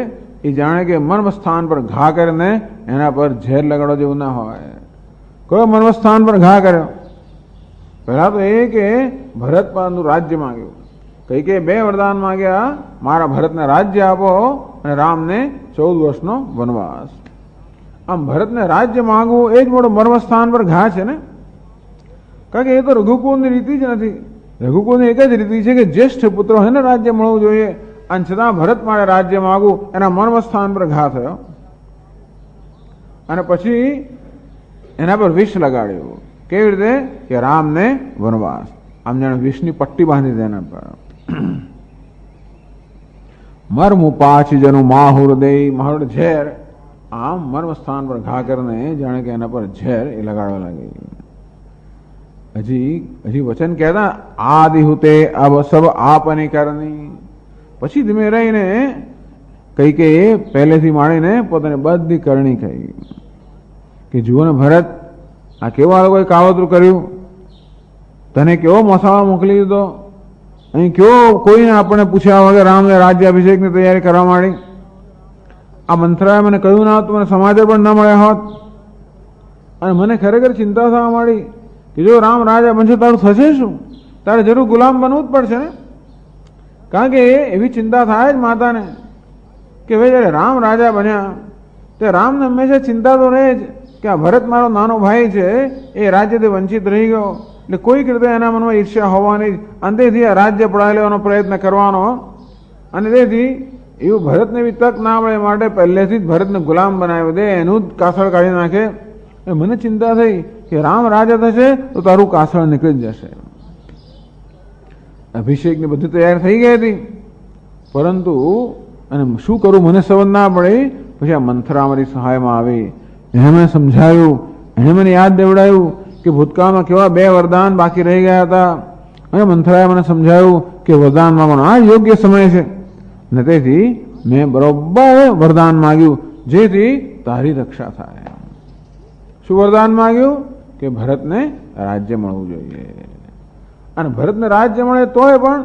એ જાણે કે મર્મ સ્થાન પર ઘા કરીને એના પર ઝેર લગાડો જેવું ના હોય. કયો મર્મ સ્થાન પર ઘા કર્યો? પહેલા તો એ કે ભરત પરનું રાજ્ય માંગ્યું. કૈકેયી બે વરદાન માંગ્યા, મારા ભરતને રાજ્ય આપો અને રામને 14 વર્ષનો વનવાસ. આમ ભરતને રાજ્ય માંગવું એ જ મોટો મર્મ સ્થાન પર ઘા છે ને. કારણ કે એ તો રઘુકુળની રીતિ જ નથી. રઘુકુળની એક જ રીતિ છે કે જ્યેષ્ઠ પુત્ર હોય ને રાજ્ય મળવું જોઈએ, અને છતાં ભરત માટે રાજ્ય માંગવું એના મર્મ સ્થાન પર ઘા થયો. અને પછી એના પર વિષ લગાડ્યું. કેવી રીતે? કે રામને વનવાસ. આમ જાણે વિષની પટ્ટી બાંધી દે એના પર. મર્મ પાછી જનું માહુર દે. માહુર ઝેર. આમ મર્મ સ્થાન પર ઘા કરીને જાણે કે એના પર ઝેર એ લગાડવા લાગી. હજી વચન કહેતા આદિ હુતે અબ સબ આપની કરની. પછી ધીમે રહીને કૈકેયીએ પહેલેથી માંડીને પોતાની બધી કરણી કહી કે જુઓ ને ભરત, આ કેવા લોકોએ કાવતરું કર્યું, તને કેવો મસાળો મોકલી દીધો, અહીં કેવો કોઈને આપણને પૂછ્યા વગર રામને રાજ્યાભિષેકની તૈયારી કરવા માંડી. આ મંથરાએ મને કહ્યું ના હોત તો મને સમાચાર પણ ન મળ્યા હોત. અને મને ખરેખર ચિંતા થવા માંડી કે જો રામ રાજા બનશે તારું થશે શું? તારે જરૂર ગુલામ બનવું જ પડશે ને. કારણ કે એવી ચિંતા થાય જ માતાને કે ભાઈ જયારે રામ રાજા બન્યા તે રામને હંમેશા ચિંતા તો રહે જ કે આ ભરત મારો નાનો ભાઈ છે, એ રાજ્યથી વંચિત રહી ગયો, એટલે કોઈક રીતે એના મનમાં ઈર્ષ્યા હોવાની જ, અંતેથી આ રાજ્ય પડાવી લેવાનો પ્રયત્ન કરવાનો. અને તેથી એવું ભરતને બી તક ના મળે માટે પહેલેથી જ ભરતને ગુલામ બનાવી દે, એનું જ કાસળ કાઢી નાખે. મને ચિંતા થઈ કે રામ રાજા થશે તો તારું કાસળ નીકળી જ જશે. અભિષેકની બધી તૈયાર થઈ ગઈ હતી, પરંતુ અને શું કરું મને સમજ ના પડી. પછી આ મંથરા મારી સહાયમાં આવી, એને મને સમજાયું, એને મને યાદ દેવડાયું કે ભૂતકાળમાં કેવા 2 વરદાન બાકી રહી ગયા હતા. અને મંથરાએ મને સમજાયું કે વરદાન માંગવાનો આ યોગ્ય સમય છે, ને તેથી મેં બરોબર વરદાન માગ્યું જેથી તારી રક્ષા થાય. શું વરદાન માગ્યું? કે ભરતને રાજ્ય મળવું જોઈએ. અને ભરતને રાજ્ય મળે તોય પણ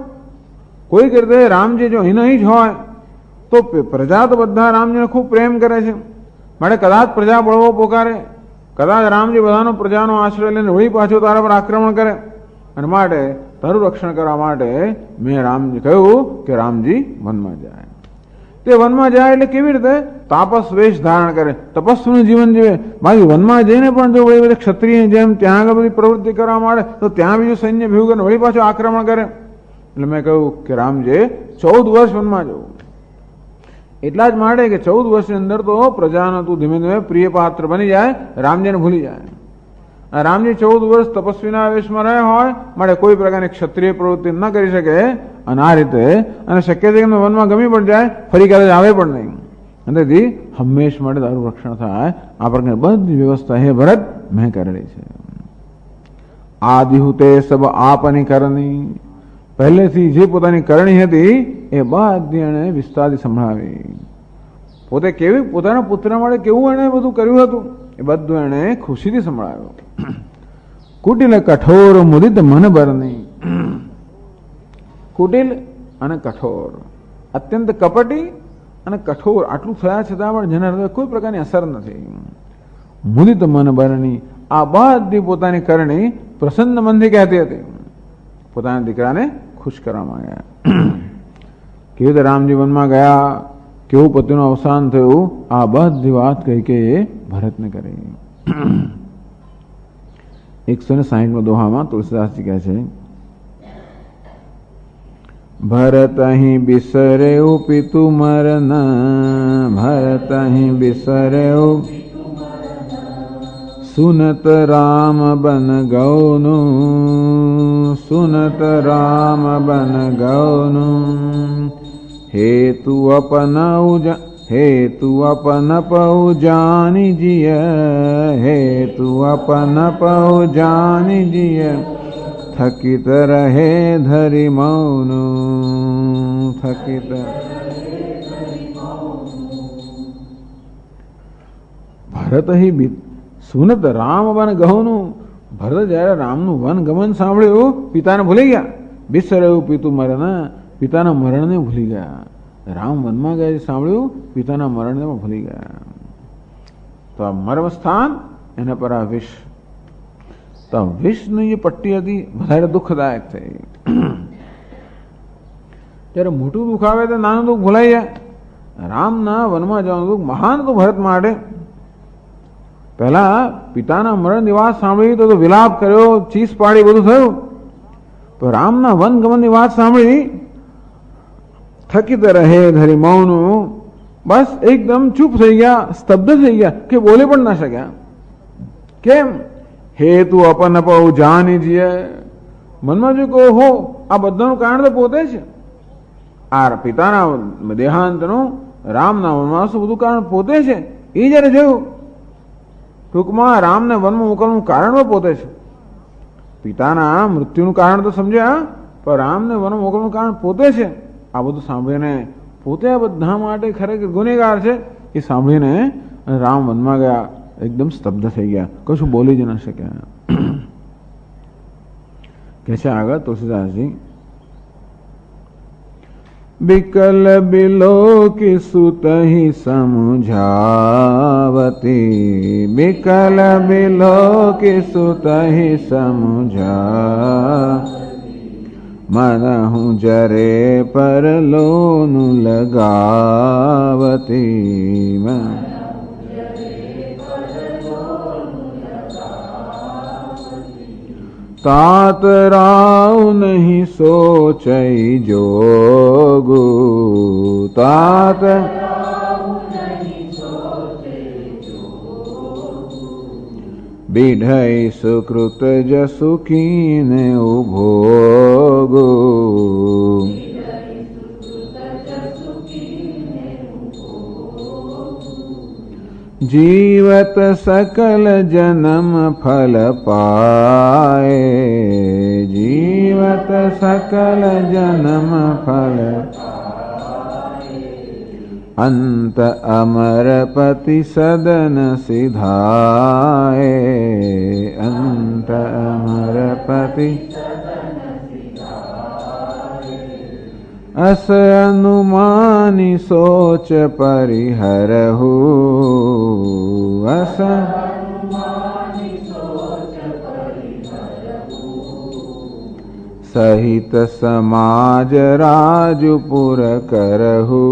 કોઈક રીતે રામજી જો અહીં જ હોય તો પ્રજા તો બધા રામજીને ખૂબ પ્રેમ કરે છે, માટે કદાચ પ્રજા બળવો પોકારે, કદાચ રામજી બધાનો પ્રજાનો આશ્રય લઈને વળી પાછો તારા પર આક્રમણ કરે. અને માટે તારું રક્ષણ કરવા માટે મેં રામજી કહ્યું કે રામજી વનમાં જાય. તે વનમાં જાય એટલે કેવી રીતે? તાપસ વેશ ધારણ કરે, તપસ્વીનું જીવન જીવે. બાકી વનમાં જઈને પણ જો વળી બધી ક્ષત્રિયની જેમ ત્યાં આગળ બધી પ્રવૃત્તિ કરવા માંડે તો ત્યાં બીજું સૈન્ય ભેગું કરીને વળી પાછું આક્રમણ કરે. એટલે મેં કહ્યું કે રામજી 14 વર્ષ વનમાં જવું. એટલા જ માટે કે 14 વર્ષની અંદર તો પ્રજાનો તું ધીમે ધીમે પ્રિય પાત્ર બની જાય, રામજીને ભૂલી જાય. રામજી 14 વર્ષ તપસ્વીના વેશમાં રહ્યા હોય માટે કોઈ પ્રકારની ક્ષત્રિય પ્રવૃત્તિ ન કરી શકે. અને આ રીતે અને શક્ય છે કે વનમાં ગમી પણ જાય, ફરી કદાચ આવે પણ નહીં. અને તેથી હંમેશ માટે તારું રક્ષણ થાય આ પ્રકારની બધી વ્યવસ્થા હે ભરત મેં કરેલી છે. આદિહુતે સબ આપની કરણી, પહેલેથી જે પોતાની કરણી હતી એ બધી એણે વિસ્તારથી સંભળાવી. પોતે કેવી પોતાના પુત્ર માટે કેવું એણે બધું કર્યું હતું એ બધું એણે ખુશીથી સંભળાવ્યું. કુટિલ કઠોર મુદિત મન બરની, કુટિલ અને કઠોર, અત્યંત કપટી અને કઠોર આટલું થયા છતાં પણ જેના હૃદય કોઈ પ્રકારની અસર નથી. મુદિત મન બરની, આ બધી પોતાની કરણી પ્રસન્ન મનથી કહેતી હતી, પોતાના દીકરાને ખુશ કરવા માંગ્યા. કેવી રીતે રામજી વનમાં ગયા, કેવું પતિનું અવસાન થયું, આ બધી વાત કહી કે એ ભરતને કરી. 160 દોહામાં તુલસીદાસજી કહે છે, ભરત અહીં બિસરેઉ પિતુ મરન, ભરત અહીં બિસરેઉ સુનત રામ બન ગૌનું, સુનત રામ બન ગૌનું, હેતુ અપન પહુ જાની જીય, હેતુ અપન પહુ જાની જીય, થકિત રહે ધરી મૌનું, થકિત. ભરત અહીં સુનત રામ વન ગૌનું, ભરત જયારે રામનું વન ગમન સાંભળ્યું પિતાને ભૂલી ગયા. બિસરેવું પિતુ મરણ, પિતાના મરણને ભૂલી ગયા. રામ વનમાં ગયા સાંભળ્યું પિતાના મરણને ભૂલી ગયા. તો આ મર્મ સ્થાન એના પર આ વિષ, તો વિષની જે પટ્ટી હતી વધારે દુઃખદાયક થઈ. જ્યારે મોટું દુઃખ આવે તો નાનું દુઃખ ભૂલાઈ જાય. રામના વનમાં જવાનું દુઃખ મહાન હતું ભરત માટે. પહેલા પિતાના મરણની વાત સાંભળી તો વિલાપ કર્યો, ચીસ પાડી, બધું થયું. તો રામના વન ગમનની વાત સાંભળી થકિત રહે ધરી મૌનું, બસ એકદમ ચૂપ થઈ ગયા, સ્તબ્ધ થઈ ગયા કે બોલી પણ ના શક્યા. કેમ? હેતુ અપન પહુ જાની જીએ, મનમાં જો કહો હો આ બધાનું કારણ તો પોતે છે. આ પિતાના દેહાંતનું, રામના વનવાસનું બધું કારણ પોતે છે. એ જયારે જોયું, ટૂંકમાં રામને વનમાં મોકલવાનું કારણ પણ પોતે છે. પિતાના મૃત્યુનું કારણ તો સમજ્યા, પણ રામને વનમાં મોકલવાનું કારણ પોતે છે. આ બધું સાંભળીને પોતે આ બધા માટે ખરેખર ગુનેગાર છે એ સાંભળીને રામ વનમાં ગયા, એકદમ સ્તબ્ધ થઈ ગયા, કશું બોલી જ ન શક્યા. કે છે આગળ તુલસીદાસજી, बिकल बिलोकी सुत ही समुझावती, बिकल बिलोकी सुत ही समझा, मनहु जरे पर लोनु लगावती, तात राव नहीं सोचई जोगु, तात बिढ़ई सुकृत जसु कीन उभोगु, जीवत सकल जन्म फल पाए, जीवत सकल जन्म फल, अंत अमरपति सदन सिधाए, अंत अमरपति अस अनुमानी सोच परिहरहु, अस सहित समाज राजपुर करहु,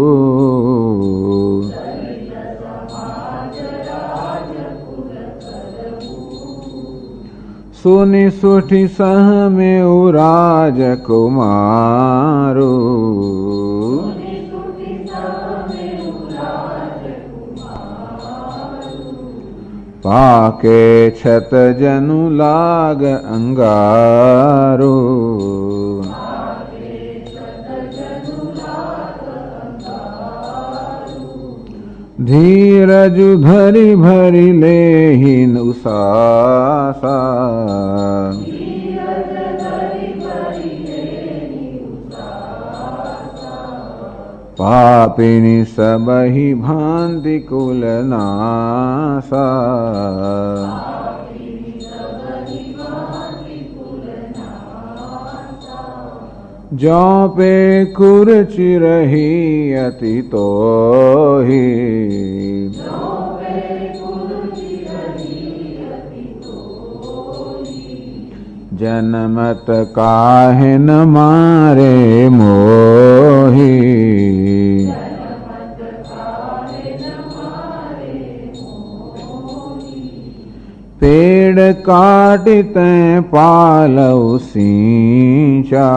सुनि सुठी सह में राजकुमारो, पाके छत जनु लाग अंगारो, धीरजु धरि भरि लेहिन उसासा, पापिनी सबहि भांति कुल नासा, जौ पे कुरचि रही अति तोहि, जनमत काहे न मारे मोहि, पेड़ काटिते पालौ सींचा,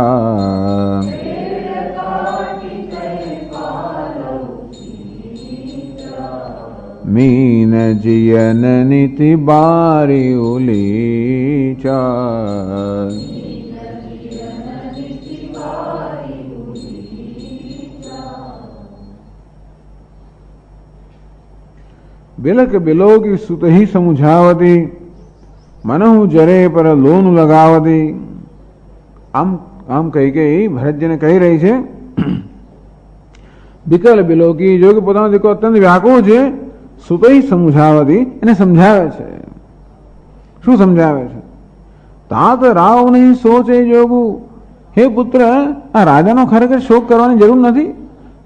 मीन जियन नीति बारी उलीचा, बिलक बिलोकी सुत ही समुझावती, मनहु जरे पर लोनु लगावती. આમ કહી કે ભરતજીને કહી રહી છે બિકલ બિલોકી, જો કે પોતાનો દીકરો અત્યંત વ્યાકુળ છે, સુતઈ સમજાવતી, એને સમજાવે છે. શું સમજાવે છે? તાત રાવ નહીં સોચે જોગું, હે પુત્ર આ રાજાનો ખરેખર શોક કરવાની જરૂર નથી,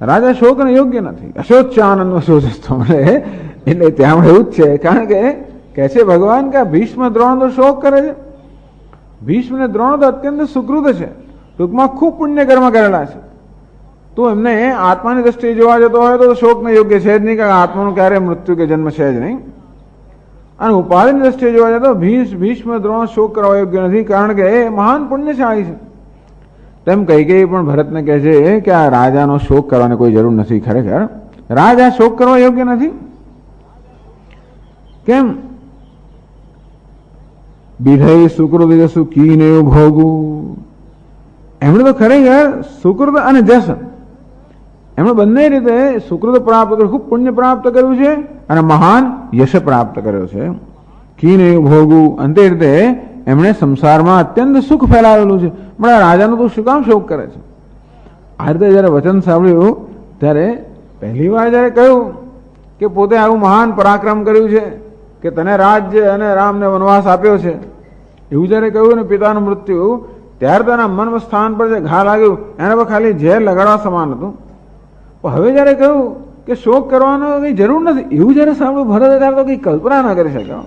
રાજા શોકને યોગ્ય નથી. અશોચાનંદનો શોક મળે એટલે ત્યાં એવું જ છે. કારણ કે કહે છે ભગવાન કે ભીષ્મ દ્રોણ તો શોક કરે છે. ભીષ્મ ને દ્રોણ તો અત્યંત સુકૃત છે, ટૂંકમાં ખૂબ પુણ્ય કર્મ કરેલા છે. તો એમને આત્માની દ્રષ્ટિએ જોવા જતો હોય તો શોકને યોગ્ય છે જ નહીં, કારણ આત્માનું ક્યારેય મૃત્યુ કે જન્મ છે જ નહીં. અને ઉપાધિની દ્રષ્ટિએ જોવા જતો ભીષ્મ દ્રોણ શોક કરવા યોગ્ય નથી, કારણ કે એ મહાન પુણ્યશાળી છે. તેમ કઈ પણ ભરતને કહે છે કે આ રાજાનો શોક કરવાની કોઈ જરૂર નથી. ખરેખર રાજા શોક કરવા યોગ્ય નથી. કેમ? વિધય સુકૃત જસુ કીને ભોગું, એમણે તો ખરેખર સુકૃત અને જસ એમણે બંને રીતે સુકૃત પ્રાપ્ત કર્યું, ખૂબ પુણ્ય પ્રાપ્ત કર્યું છે અને મહાન યશ પ્રાપ્ત કર્યો છે. કીને ભોગું, અંતે રીતે એમણે સંસારમાં અત્યંત સુખ ફેલાવેલું છે. પણ આ રાજાનો તો શું કામ શોક કરે છે? આ રીતે જયારે વચન સાંભળ્યું ત્યારે પહેલી વાર જયારે કહ્યું કે પોતે આવું મહાન પરાક્રમ કર્યું છે કે તને રાજ્ય અને રામને વનવાસ આપ્યો છે, એવું જયારે કહ્યું ને પિતાનું મૃત્યુ, ત્યારે તો એના મન સ્થાન પર જે ઘા લાગ્યું એના પર ખાલી ઝેર લગાડવા સમાન હતું. પણ હવે જયારે કહ્યું કે શોક કરવાનો કઈ જરૂર નથી, એવું જયારે સાંભળ્યું ભરત ત્યારે તો કઈ કલ્પના ના કરી શક્યો.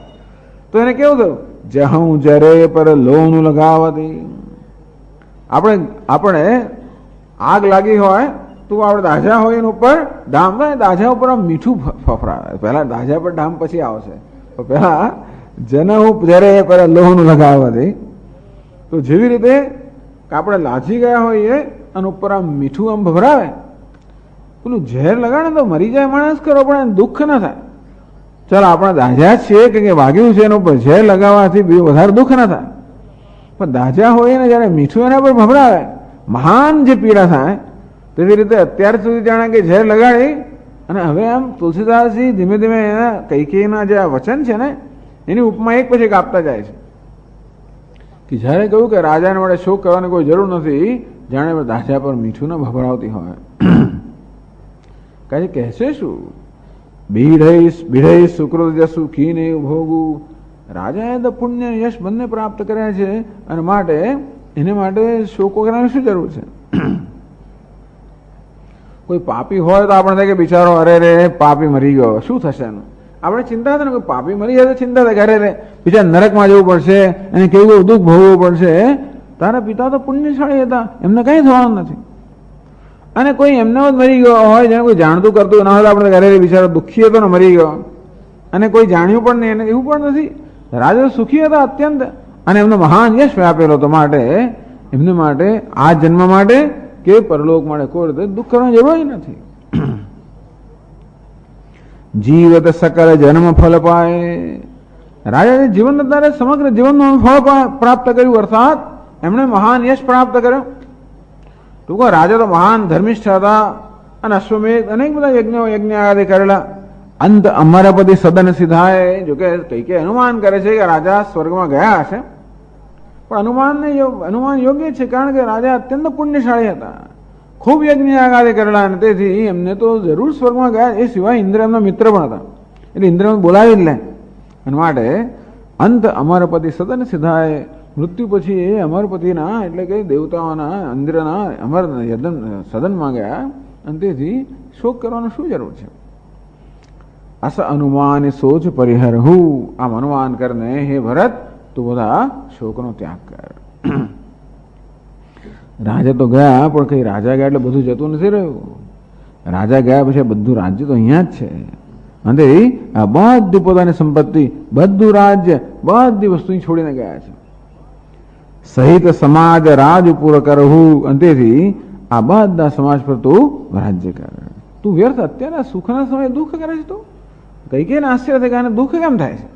તો એને કેવું થયું, જહું જરે પર લોનું લગાવતી. આપણે આગ લાગી હોય તો આપણે દાજા હોય એના ઉપર ડામ થાય, દાજા ઉપર આમ મીઠું ફફરાવે. પહેલા દાજા પર ડામ પછી આવશે, તો પહેલા જનહું જરે પર લોહનું લગાવતી. તો જેવી રીતે આપણે લાજી ગયા હોઈએ અને ઉપર આમ મીઠું આમ ભભરાવે, પેલું ઝેર લગાડે તો મરી જાય માણસ કરો પણ દુઃખ ના થાય. ચાલો આપણે દાજા છીએ કે વાગ્યું છે એના ઉપર ઝેર લગાવવાથી બીજું વધારે દુઃખ ના થાય, પણ દાજા હોય ને જયારે મીઠું એના પર ભભરાવે મહાન જે પીડા થાય. તેવી રીતે અત્યાર સુધી જાણે કે ઝેર લગાડી અને હવે આમ તુલસીદાસજી ધીમે ધીમે એના કૈકેયીના જે વચન છે ને એની ઉપમા એક પછી એક આપતા જાય છે કે જયારે કહ્યું કે રાજાને વડે શોક કરવાની કોઈ જરૂર નથી, જાણે દાજા પર મીઠું ને ભભરાવતી હોય. કઈ કહેશે શું, બીઢઈ સુકૃત જસુ કી નહીં ભોગું. રાજાએ તો પુણ્ય યશ બંને પ્રાપ્ત કર્યા છે અને માટે એને માટે શોકો કરવાની શું જરૂર છે. કોઈ પાપી હોય તો આપણે થાય કે બિચારો અરે રે પાપી મરી ગયો શું થશે એનું, આપણે ચિંતા થાય ને કોઈ પાપી મરી જાય તો ચિંતા થાય કે અરે રે બીજા નરકમાં જવું પડશે અને કેવું દુઃખ ભોગવવું પડશે. તારા પિતા તો પુણ્યશાળી હતા, એમને કઈ થવાનું નથી. અને કોઈ એમને જ મરી ગયો હોય જેને કોઈ જાણતું કરતું ના હોય તો આપણે અરે બિચારો દુઃખી હતો ને મરી ગયો, અને કોઈ જાણ્યું પણ નહીં, એવું પણ નથી. રાજા સુખી હતા અત્યંત અને એમનો મહાન યશ વ્યાપેલો હતો, માટે એમને માટે આ જન્મ માટે કે પરલોક માટે કોઈ રીતે દુઃખ કરવાની જરૂર નથી. જીવત સકલ જન્મ ફલ પાય. રાજાએ જીવન અત્યારે સમગ્ર જીવનનું ફળ પ્રાપ્ત કર્યું, અર્થાત એમણે મહાન યશ પ્રાપ્ત કર્યો. ટૂંકો રાજા તો મહાન ધર્મિષ્ઠ હતા અને અશ્વમેધ અનેક બધા યજ્ઞ આદિ કરેલા. અંત અમરપતિ સદન સિદ્ધાય. જોકે કઈ કે અનુમાન કરે છે કે રાજા સ્વર્ગમાં ગયા હશે, પણ અનુમાન યોગ્ય છે, કારણ કે રાજા અત્યંત પુણ્યશાળી હતા, ખૂબ યજ્ઞ આદિ કરેલા અને તેથી એમને તો જરૂર સ્વર્ગમાં ગયા. એ સિવાય ઇન્દ્ર એમના મિત્ર પણ હતા, એટલે ઇન્દ્ર બોલાવી જ લે. અને માટે અંત અમરપતિ સદન સિદ્ધાય. મૃત્યુ પછી એ અમરપતિના એટલે કે દેવતાઓના ઇન્દ્રના અમર સદનમાં ગયા અને તેથી શોક કરવાનો શું જરૂર છે. અસ અનુમાન સોચ પરિહરહુ. આમ અનુમાન કરને હે ભરત તું બધા શોકનો ત્યાગ કર. રાજા તો ગયા પણ કઈ રાજા ગયા એટલે બધું જતું નથી રહ્યું. રાજા ગયા પછી બધું રાજ્ય તો અહીંયા જ છે, અને આ બધું પોતાની સંપત્તિ બધું રાજ્ય બધી વસ્તુ છોડીને ગયા છે. સહિત સમાજ રાજ પૂર કરવું, અને તેથી આ બધા સમાજ પર તું રાજ્ય કર. તું વ્યર્થ અત્યારે સુખના સમયે દુઃખ કરે છે. તું કઈ કે આશ્ચર્ય થાય કે આને દુઃખ કેમ થાય છે.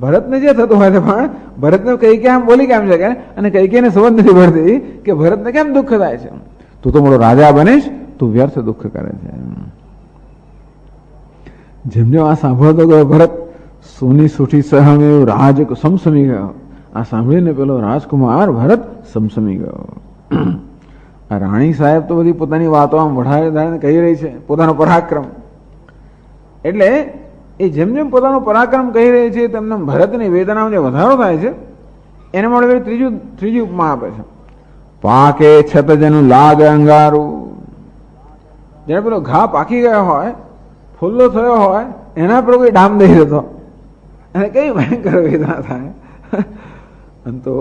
ભરતને જે થતું હોય છે પણ ભરતને કઈ કે આમ બોલી કેમ શકે અને કઈ કે સમજ નથી પડતી કે ભરતને કેમ દુઃખ થાય છે. તું તો મોટો રાજા બનીશ, તું વ્યર્થ દુઃખ કરે છે. જેમ જેમ આ સાંભળતો ગયો ભરત સોની સુઠી સહમેવ રાજ સમસમી ગયો. આ સાંભળીને પેલો રાજકુમાર ભરત સમસમી ગયો. આ રાણી સાહેબ તો બધી પોતાની વાતો આમ વઢાડીને કહી રહી છે, પોતાનો પરાક્રમ. એટલે એ જેમ જેમ પોતાનો પરાક્રમ કહી રહી છે તેમને ભરતની વેદનામાં જે વધારો થાય છે એને માટે ત્રીજી ઉપમા આપે છે. પાકે છત જેનું લાગે અંગારું. જ્યારે પેલો ઘા પાકી ગયો હોય, ફૂલ્લો થયો હોય, એના પર કોઈ ડામ દઈ દેતો અને કઈ ભયંકર વેદના થાય. અને તો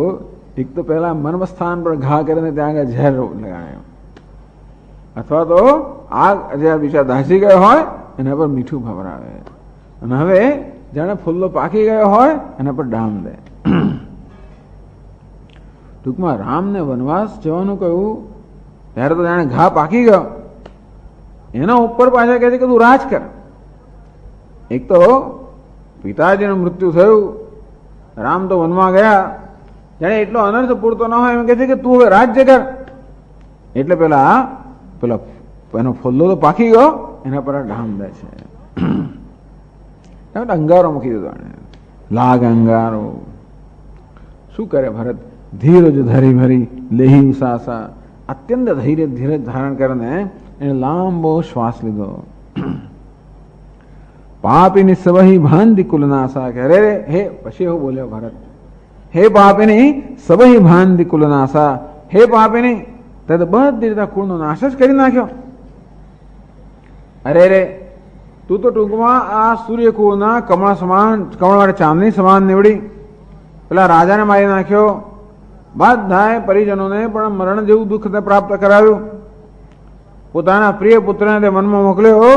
એક તો પહેલા મર્મ સ્થાન પર ઘા કરીને ત્યાં આગળ ઝેર લગાડે, અથવા તો આગ જે બીજા દાઝી ગયો હોય એના પર મીઠું ભભરાવે, અને હવે જાણે ફૂલ્લો પાકી ગયો હોય એના પર ડામ દે. ટૂંકમાં રામને વનવાસ જવાનું કહ્યું ત્યારે તો જાણે ઘા પાકી ગયો, એના ઉપર પાછા કહે છે કે તું રાજ કર. એક તો પિતાજીનું મૃત્યુ થયું, રામ તો વનમાં ગયા, જાણે એટલો અનર્થ પૂરતો ન હોય એમ કહે છે કે તું હવે રાજ્ય કર. એટલે પેલા એનો ફોલ્લો તો પાકી ગયો, એના પર ડામ દે છે. અંગારો મૂકી દીધો એને, લાગ અંગારો. શું કરે ભરત? ધીરજ ધરી ભરી લેહી સાસા. અત્યંત ધીરજ ધારણ કરીને એને લાંબો શ્વાસ લીધો. પાપીની સવહી ભાંતિ કુલનાશા. કે અરે હે, પછી એવું બોલ્યો ભરત હે પાપિની સબહી ભાંતિ કુલનાશા, હે પાપિની તે તો બધી રીતે કુળનો નાશ જ કરી નાખ્યો. અરે રે, તું તો ટૂંકમાં આ સૂર્યકુળના કમળ સમાન, કમળ માટે ચાંદની સમાન નીવડી. પેલા રાજાને મારી નાખ્યો, બધાએ પરિજનોને પણ મરણ જેવું દુઃખ પ્રાપ્ત કરાવ્યું. પોતાના પ્રિય પુત્રને તે વનમાં મોકલ્યો.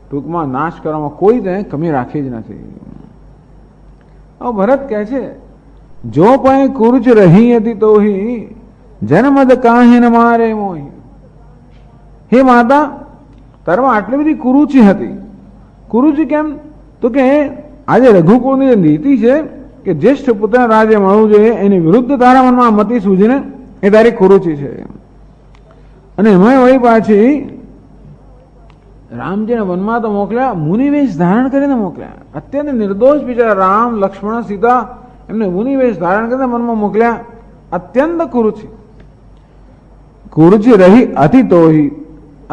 ટૂંકમાં નાશ કરવામાં કોઈ તે કમી રાખી જ નથી. હવે ભરત કહે છે, જો પણ કુરુચ રહી હતી તો જન્મદ કાહે ન મારે મોહી. હે માતા, તારમાં આટલી બધી કુરુચિ હતી. કુરુચિ કેમ? તો કે આજે રઘુકુળની જે નીતિ છે કે જ્યેષ્ઠ પુત્રના રાજ્ય મળવું જોઈએ, એની વિરુદ્ધ તારા મનમાં મતિ સૂજીને એ તારી કુરુચિ છે. અને એમાં વળી પાછી રામજીને વનમાં તો મોકલ્યા, મુનિવેશ ધારણ કરીને મોકલ્યા. અત્યંત નિર્દોષ બિચારા રામ, લક્ષ્મણ, સીતા એમને મુનિવેશ ધારણ કરીને વનમાં મોકલ્યા. અત્યંત કુરુચિ, કુરુચિ રહી હતી તો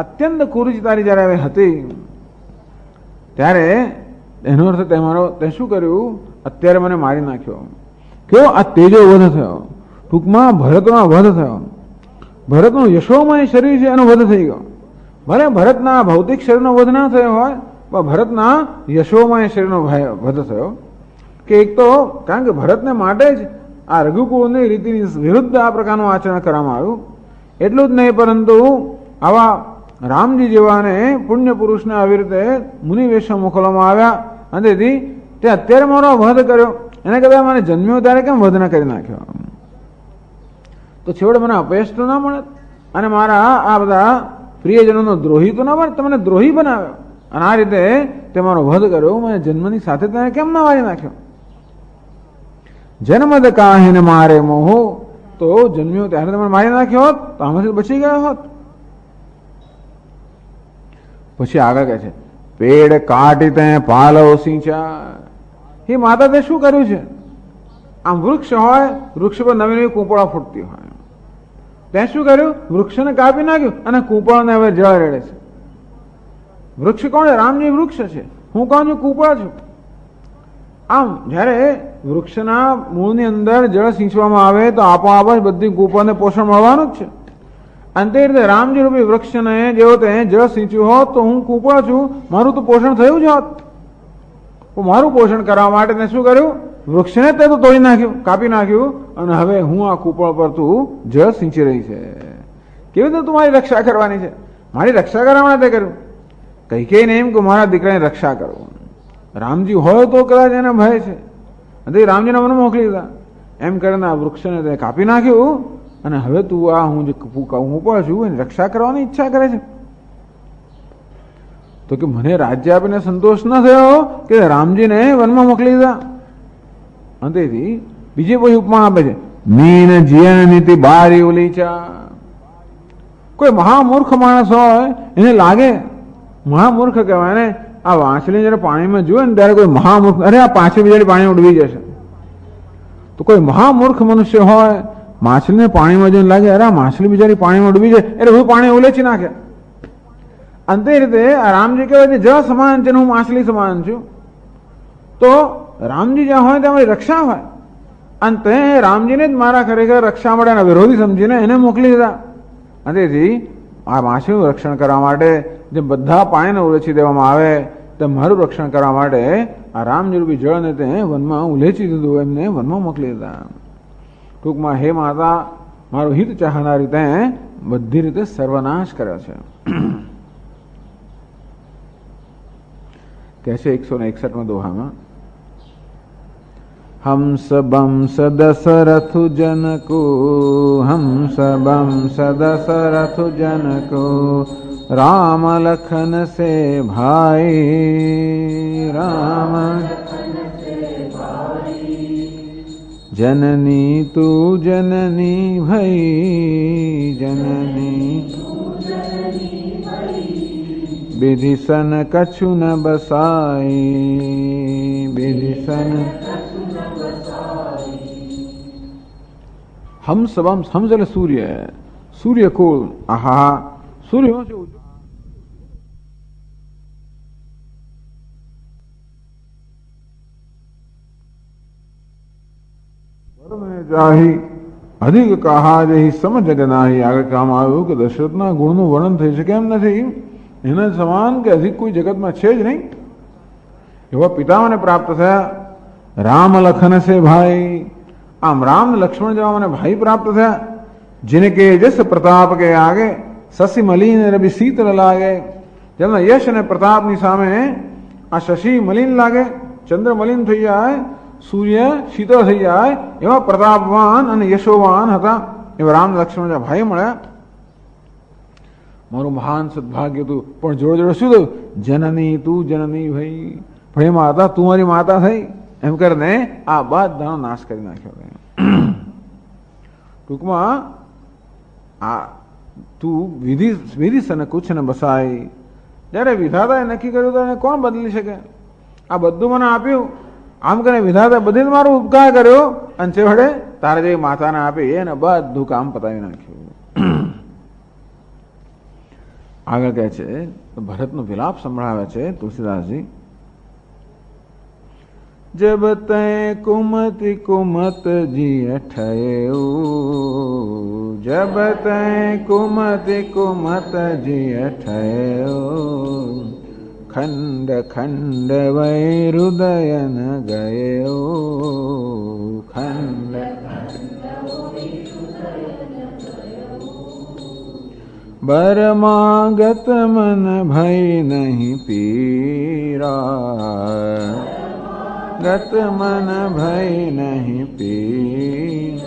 અત્યંત કુરુચિ તારી જયારે હતી ત્યારે એનો અર્થ તમારો તે શું કર્યું? અત્યારે મને મારી નાખ્યો. કેવો આ તેજો વધ થયો. ટૂંકમાં ભરતનો વધ થયો. ભરતનું યશોમય શરીર છે એનો વધ થઈ ગયો. ભલે ભરતના ભૌતિક શરીરનો વધ ના થયો હોય, પણ ભરતના યશોમય શરીરનો વધ થયો. કે એક તો કારણ કે ભરતને માટે જ આ રઘુકુળની રીતિની વિરુદ્ધ આ પ્રકારનું આચરણ કરવામાં આવ્યું. એટલું જ નહીં, પરંતુ આવા રામજી જેવાને પુણ્ય પુરુષને આવી રીતે મુનિવેશમાં મોકલવામાં આવ્યા. અને તેથી તે અત્યારે મારો વધ કર્યો, એને કદાચ મને જન્મ્યો ત્યારે કેમ વધ ન કરી નાખ્યો? તો છેવટે મને અપયશ તો ના મળે, અને મારા આ બધા પ્રિયજનોનો દ્રોહી તો ના બને. તમને દ્રોહી બનાવ્યો અને આ રીતે તે મારો વધ કર્યો. મને જન્મની સાથે તેને કેમ ના મારી નાખ્યો? જન્મદ કાહીને મારે મોહો, તો જન્મ્યો ત્યારે તમે મારી નાખ્યો હોત તો આમાંથી બચી ગયો હોત. પછી આગળ કહે છે, પેડ કાટી તે પાલવ સિંચા. એ માતા તે શું કર્યું છે? આમ વૃક્ષ હોય, વૃક્ષ પર નવી નવી કૂંપળા ફૂટતી હોય, તે શું કર્યું? વૃક્ષને કાપી નાખ્યું અને કૂંપળને હવે જળ રેડે છે. વૃક્ષ કોણ છે? રામજી વૃક્ષ છે. હું કોણ છું? કૂંપળ છું. આમ જયારે વૃક્ષના મૂળની અંદર જળ સિંચવામાં આવે તો આપોઆપ જ બધી કૂંપળને પોષણ મળવાનું જ છે. અને તે રીતે રામજી રૂપી વૃક્ષને જેવો તે જળ સિંચ્યું હોત તો હું કૂંપળ છું, મારું તો પોષણ થયું જ હોત. મારું પોષણ કરવા માટે મેં શું કર્યું? વૃક્ષને તે તો તોડી નાખ્યું, કાપી નાખ્યું, અને હવે હું આ કૂંપળ પર તું જળ સિંચી રહી છે. કેવી રીતે તું મારી રક્ષા કરવાની છે? મારી રક્ષા કરવા માટે કર્યું. કઈ કઈને એમ કે મારા દીકરાની રક્ષા કરવું. રામજી હોય તો કદાચ એને ભય છે, અને રામજીને મને મોકલી દીધા. એમ કરીને આ વૃક્ષને તે કાપી નાખ્યું, અને હવે તું આ હું જે કૂંપળ છું એની રક્ષા કરવાની ઈચ્છા કરે છે. તો કે મને રાજ્ય આપીને સંતોષ ન થયો કે રામજીને વનમાં મોકલી દીધા. અને તેથી બીજી કોઈ ઉપમા આપે છે, મીન જીયન નીતિ બારી ઉલીચા. કોઈ મહામૂર્ખ માણસ હોય એને લાગે, મહામૂર્ખ કહેવાય ને, આ વાંસળી જયારે પાણીમાં જુએ ને ત્યારે કોઈ મહામૂર્ખ, અરે આ પાછી બિચારી પાણી ઉડવી જશે. તો કોઈ મહામૂર્ખ મનુષ્ય હોય, માછલીને પાણીમાં જોઈને લાગે, અરે આ માછલી બિચારી પાણીમાં ડૂબી જાય, એટલે હું પાણી ઉલેચી નાખે. અંતે રીતે રામજી કહેવાય છે જળ સમાન છે, હું માછલી સમાન છું. તો રામજી જ્યાં હોય ત્યાં મારી રક્ષા હોય. અને તે રામજીને જ મારા ખરેખર રક્ષા માટે એના વિરોધી સમજીને એને મોકલી દીધા. અને તેથી આ માછલીનું રક્ષણ કરવા માટે જે બધા પાણીને ઉલેચી દેવામાં આવે, તે મારું રક્ષણ કરવા માટે આ રામજી રૂપી જળને તે વનમાં ઉલેચી દીધું, એમને વનમાં મોકલી દીધા. ટૂંકમાં હે માતા, મારું હિત ચાહનારી તે બધી રીતે સર્વનાશ કર્યો છે. કહે છે 161માં દોહામાં, હંસ બંસ દશરથુ જનકો, હંસ બંસ દશરથુ જનકો, રામ લખન સે ભાઈ, રામ जननी तू जननी भई, जननी विधिसन कछु न बसाई, विधिसन हम सबम समझल सूर्य, सूर्य को आहा सूर्य ચાહી અધિક કહા જહી સમ જગ નાહી. આગળ કહેવામાં આવ્યું કે દશરથના ગુણનું વર્ણન થઈ શકે એમ નથી. એના સમાન કે અધિક કોઈ જગતમાં છે જ નહીં. એવા પિતાઓને પ્રાપ્ત થયા. રામ લખન સે ભાઈ, આમ રામ ને લક્ષ્મણ જેવા મને ભાઈ પ્રાપ્ત થયા. જેને કે જસ પ્રતાપ કે આગે શશી મલિન રવિ શીતળ લાગે. જેમના યશ અને પ્રતાપની સામે આ શશી મલિન લાગે, ચંદ્ર મલિન થઈ જાય, સૂર્ય શીતળ થઈ જાય, એવા પ્રતાપવાન અને યશોવાન હતા. એવા રામ લક્ષ્મણ જેવા ભાઈ મળ્યા. મારું મહાન સદભાગ્ય હતું. પણ જોડે જોડે શું થયું? જનની તું જનની ભાઈ, પણ એ માતા તું મારી માતા થઈ એમ કરીને આ બધાનો નાશ કરી નાખ્યો. ટૂંકમાં આ તું વિધિ સને કુછ ને બસાઈ. જયારે વિધાતાએ નક્કી કર્યું તો એને કોણ બદલી શકે? આ બધું મને આપ્યું, આમ કરીને વિધાતા બધી મારો ઉપકાર કર્યો અને છેવટે તારે જે માતાને આપી એને બધું કામ પતાવી નાખ્યું. આગળ કહે છે, ભરતનો વિલાપ સંભળાવે છે તુલસીદાસજી. જબ તૈ કુમતિ કુમત જી ઠયો, જબ તૈ કુમતિ કુમત જી ઠયો, ખંડ ખંડ વૈ હૃદય ન ગયો, ખંડ બરમાગત મન ભય નહીં પીરા, ગત મન ભય નહીં પી.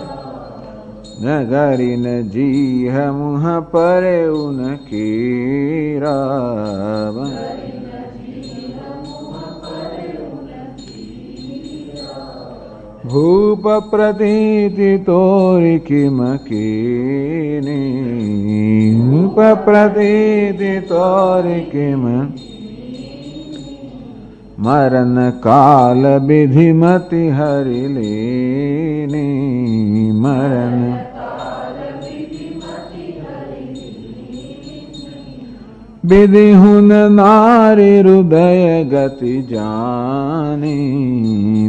નગરી ન જીહ મુહ પરે ઉન કીરા, ભૂપ પ્રતીતિ તોરી કિમ કીની, ભૂપ પ્રતીતિ તોરી કિમ. મરણ કાલ વિધિમતિ હરિ લેની, મરણ વિધિ હુન નારી હૃદય ગતિ જાની,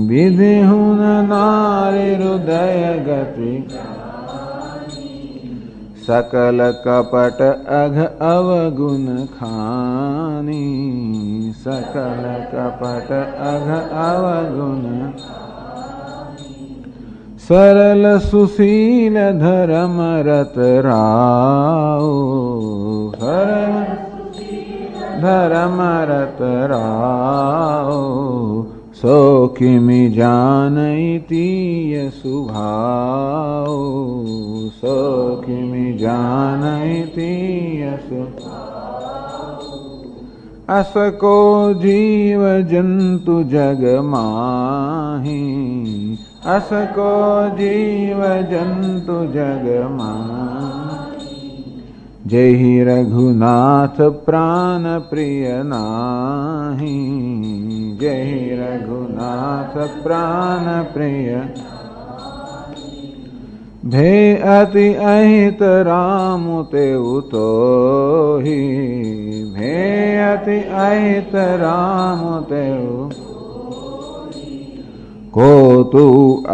વિધિ હુન નારી હૃદય ગતિ. सकल कपट अघ अवगुण खानी, सकल कपट अघ अवगुण. सरल सुशील धर्म रत राओ, सरल धर्म रत राओ. सौखिमि जानैतीय सुभाओ, सौखिमि जानैतीय सुभाओ. असको जीव जंतु जग माही, असको जीव जंतु जग माही. जय रघुनाथ प्राण प्रिय नाही, जय रघुनाथ प्राण प्रिय. भे अति अहित राम तेउ तोहि, भे अति अहित राम तेउ. को तू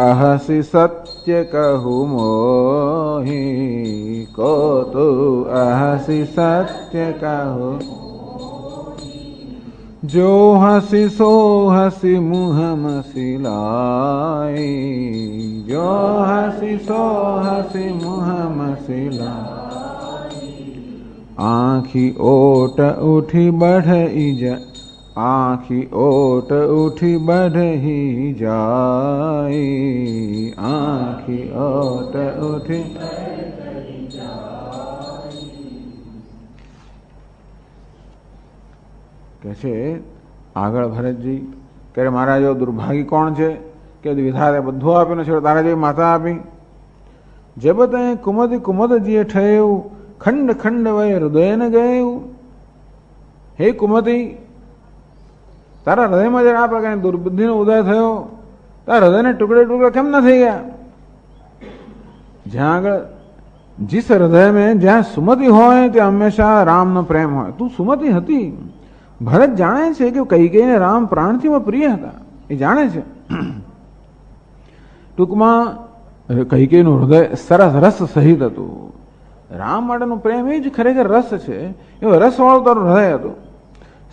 अहसि सत्य कहु मोहि, को तू अहसि सत्य कहु. जो हसी सो हसी मुँह मसिलाई, जो हसी सो हसी मुँह मसिलाई. आँखी ओट उठी बढ़ इज, आँखी ओट उठी बढ़ ही जाई, आँखी ओट उठी. કે છે આગળ ભરતજી કે મારા જેવો દુર્ભાગી કોણ છે કે વિધાતે બધું આપ્યું ને છે તારા જેવી માતા આપી. જબ તે કુમતિ કુમત જીએ ઠયું, ખંડ ખંડ વય હૃદય ને ગયું. હે કુમતી, તારા હૃદયમાં જયારે આ પ્રકારની દુર્બુદ્ધિનો ઉદય થયો, તારા હૃદયને ટુકડે ટુકડે કેમ ન થઈ ગયા? જ્યાં આગળ जिस हृदय में જ્યાં સુમતિ હોય ત્યાં હંમેશા રામનો પ્રેમ હોય. તું સુમતિ હતી. ભરત જાણે છે કે કૈકેયીને રામ પ્રાણથી પ્રિય હતા, એ જાણે છે. ટૂંકમાં કૈકેયીનું હૃદય સરસ રસ સહિત હતું. રામ માટેનો પ્રેમ એ જ ખરેખર રસ છે. એવો રસવાળું તારું હૃદય હતું.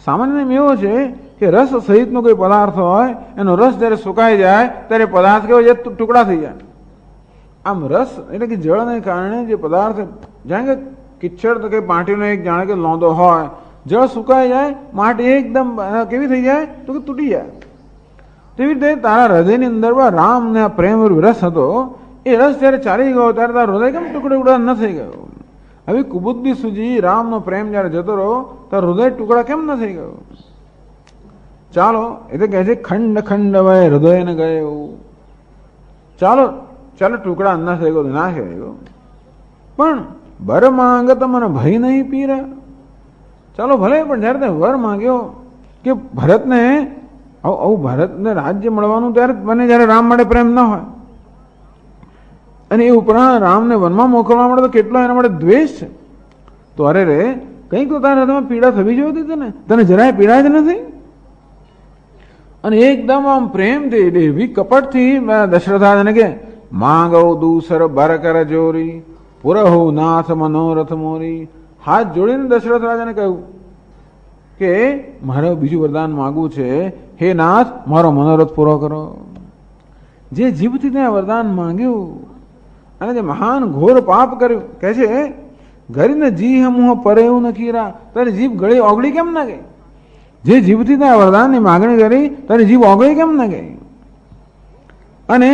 સામાન્ય નિયમ એવો છે કે રસ સહિતનો કોઈ પદાર્થ હોય એનો રસ જ્યારે સુકાઈ જાય ત્યારે પદાર્થ કેવો છે ટુકડા થઈ જાય. આમ રસ એટલે કે જળને કારણે જે પદાર્થ જાણે કે કિચ્છડ તો કે માટીનો એક જાણે કે લોંદો હોય, જળ સુકાઈ જાય માટી એકદમ કેવી થઈ જાય તો કે તૂટી જાય. તેવી રીતે તારા હૃદયની અંદર રામને આ પ્રેમ રસ હતો. એ રસ જ્યારે ચાલી ગયો ત્યારે તારું હૃદય કેમ ટુકડે ટુકડા ન થઈ ગયો? હવે કુબુદ્દી સુધી રામનો પ્રેમ જયારે જતો રહ્યો તારું હૃદય ટુકડા કેમ ન થઈ ગયો? ચાલો એ તો કહે છે ખંડ ખંડ વય હૃદય ને ગયો. ચાલો ચાલો ટુકડા ન થઈ ગયો ના થઈ ગયો, પણ બર માંગત મને ભય નહીં પીરા. ચાલો ભલે, પણ જયારે તે વર માંગ્યો કે ભરતને આવું ભરતને રાજ્ય મળવાનું ત્યારે મને જયારે રામ માટે પ્રેમ ન હોય અને એ ઉપરાંત રામને વનમાં મોકલવા માટે તો કેટલો એના માટે દ્વેષ છે, તો અરે રે કંઈક તો તારા હૃદયમાં પીડા થવી જોઈતી હતી ને, તને જરાય પીડા જ નથી. અને એકદમ આમ પ્રેમથી એવી કપટથી દશરથાને કે માંગો દૂસર બર કર જોરી પુરહુ નાથ મનોરથ મોરી. હાથ જોડીને દશરથ રાજાને કહ્યું કે મારે બીજું વરદાન માગવું છે, હે નાથ મારો મનોરથ પૂરો કરો. જે જીભથી ત્યાં વરદાન માંગ્યું અને જે મહાન ઘોર પાપ કર્યું, કહે છે ઘરીને જી હમુહ પરે એવું ન કીરા. તારી જીભ ગળી ઓગળી કેમ ના ગઈ? જે જીભથી ત્યાં વરદાનની માગણી કરી તારી જીભ ઓગળી કેમ ના ગઈ? અને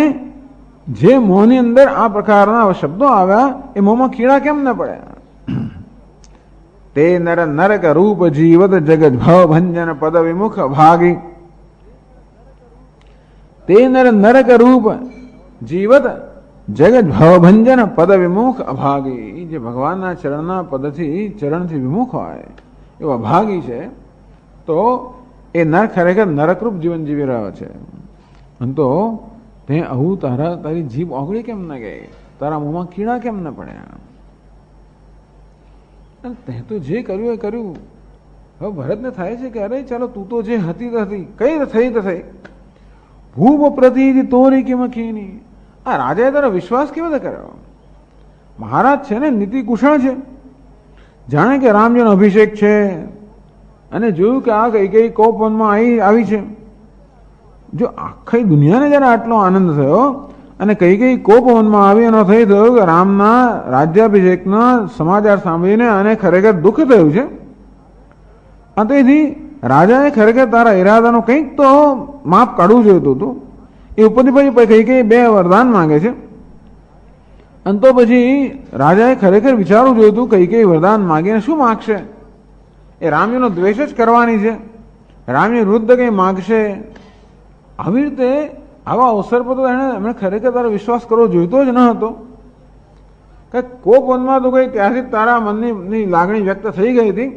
જે મોંની અંદર આ પ્રકારના શબ્દો આવ્યા એ મોંમાં કીડા કેમ ન પડ્યા? તે નર નરક રૂપ જીવત જગત ભવ ભંજન પદ વિમુખ ભાગી. તે નર નરક રૂપ જીવત જગત ભવભંજન પદ વિમુખ અભાગી. જે ભગવાનના ચરણના પદથી ચરણથી વિમુખ હોય એવો અભાગી છે, તો એ નર ખરેખર નરકરૂપ જીવન જીવી રહ્યો છે. અને તો તે આવું તારી જીભ ઓગળી કેમ ન ગઈ? તારા મોંમાં કીડા કેમ ન પડ્યા? તે તો જે કર્યું એ કર્યું. હવે ભરતને થાય છે કે અરે ચાલો તું તો જે હતી તો હતી, કઈ થઈ તો થઈ. ભૂપ પ્રતિ તોરી કેમ ખીની. આ રાજાએ તારો વિશ્વાસ કેવો રીતે કર્યો? મહારાજ છે ને નીતિ કુશળ છે, જાણે કે રામજીનો અભિષેક છે અને જોયું કે આ કઈ કઈ કોપવનમાં આવી છે. જો આખી દુનિયાને જયારે આટલો આનંદ થયો અને કઈ કઈ કોપવનમાં આવી એનો થઈ થયો કે રામના રાજ્યાભિષેકના સમાચાર સાંભળીને અને ખરેખર દુઃખ થયું છે. અને તેથી રાજાએ ખરેખર તારા ઈરાદાનું કંઈક તો માપ કાઢવું જોઈતું હતું. એ ઉપરથી પછી કઈ કઈ બે વરદાન માંગે છે. અને તો પછી રાજાએ ખરેખર વિચારવું જોયું હતું કઈ કઈ વરદાન માગીને શું માગશે? એ રામજીનો દ્વેષ જ કરવાની છે, રામજી વૃદ્ધ કઈ માગશે. આવી રીતે આવા અવસર પર તો એમણે ખરેખર તારો વિશ્વાસ કરવો જોઈતો જ ન હતો. કે કોપ વનમાં તો કઈ ત્યાંથી તારા મનની લાગણી વ્યક્ત થઈ ગઈ હતી.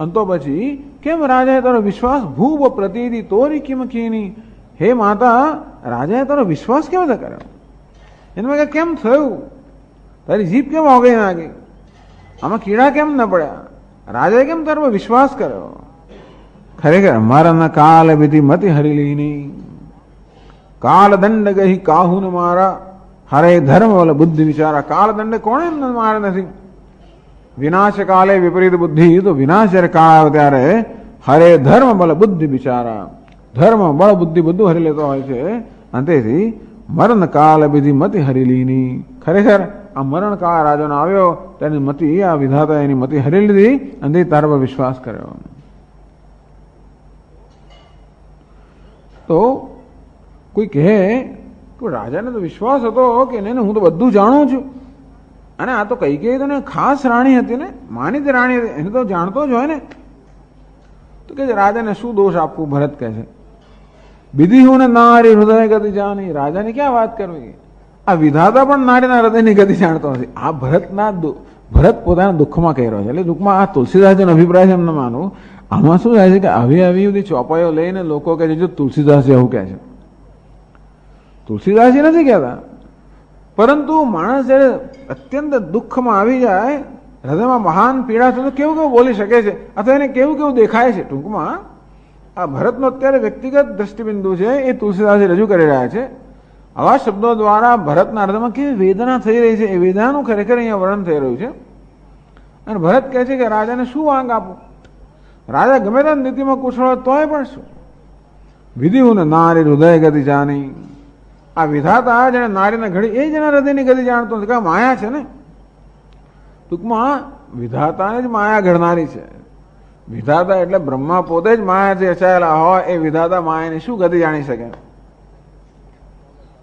અને તો પછી કેમ રાજાએ તારો વિશ્વાસ ભૂપ પ્રતિથી તોરી કિમ કીની. હે માતા, રાજાએ તારો વિશ્વાસ કેમ રીતે કર્યો? એમાં કેમ થયું? તારી જીભ કેમ ઓગળી ના ગઈ? આમાં કીડા કેમ ન પડ્યા? રાજાએ કેમ તારો વિશ્વાસ કર્યો? ખરેખર મારા કાલ વિધિ મતિ હરી નહીં. કાળ દંડ ગઈ કાહુ ન મારા, હરે ધર્મ વલ બુદ્ધિ વિચારા. કાળ દંડ કોણે મારે નથી? વિનાશ કાલે વિપરીત બુદ્ધિ. તો વિનાશ જયારે કાળ આવે ત્યારે હરે ધર્મ બલ બુદ્ધિ વિચારા. ધર્મ બળ બુદ્ધિ બધું હરી લેતો હોય છે. અને તેથી મરણ કાલ વિધિ મતિ હરી લીની. ખરેખર આ મરણ કાળ રાજાનો આવ્યો તેની મતિ, આ વિધાતા એની મતિ હરી લીધી અને તારા પર વિશ્વાસ કર્યો. તો કોઈ કહે કે રાજાને તો વિશ્વાસ હતો કે નહીં, હું તો બધું જાણું છું. અને આ તો કઈ કઈ તો ને ખાસ રાણી હતી ને, માનિત રાણી હતી, એને તો જાણતો જ હોય ને. તો કે રાજાને શું દોષ આપવું? ભરત કહે છે વિધિ હું ને નારી હૃદય ગતિ જાણી. રાજાને ક્યાં વાત કરવી? આ વિધાતા પણ નારીના હૃદયની ગતિ જાણતો નથી. આ ભરત પોતાના દુઃખમાં કહી રહ્યો છે. એટલે દુઃખમાં આ તુલસીદાસજીનો અભિપ્રાય છે એમ ન માનવું. આમાં શું થાય છે કે આવી બધી ચોપાઈઓ લઈને લોકો કહે છે જો તુલસીદાસજી એવું કહે છે. તુલસીદાસજી નથી કહેતા, પરંતુ માણસ જયારે અત્યંત દુઃખમાં આવી જાય, હૃદયમાં મહાન પીડા થતો કેવું કેવું બોલી શકે છે અથવા એને કેવું કેવું દેખાય છે. ટૂંકમાં આ ભરતનો અત્યારે વ્યક્તિગત દ્રષ્ટિબિંદુ છે, એ તુલસીદાસજી રજૂ કરી રહ્યા છે. આવા શબ્દો દ્વારા ભરતના હૃદયમાં કેવી વેદના થઈ રહી છે એ વેદનાનું ખરેખર અહીંયા વર્ણન થઈ રહ્યું છે. અને ભરત કહે છે કે રાજાને શું વાંક આપું? રાજા ગમે તે નીતિમાં કુશળ હોય તોય પણ શું? વિધિહુન નારી હૃદય ગતિ જાણી. આ વિધાતા જેને નારીને ઘડી એ જ એના હૃદયની ગતિ જાણતો નથી, કે માયા છે ને. ટૂંકમાં વિધાતાને જ માયા ઘડનારી છે. વિધાતા એટલે બ્રહ્મા પોતે જ માયાથી રચાયેલા હોય એ વિધાતા માયાની શું ગતિ જાણી શકે?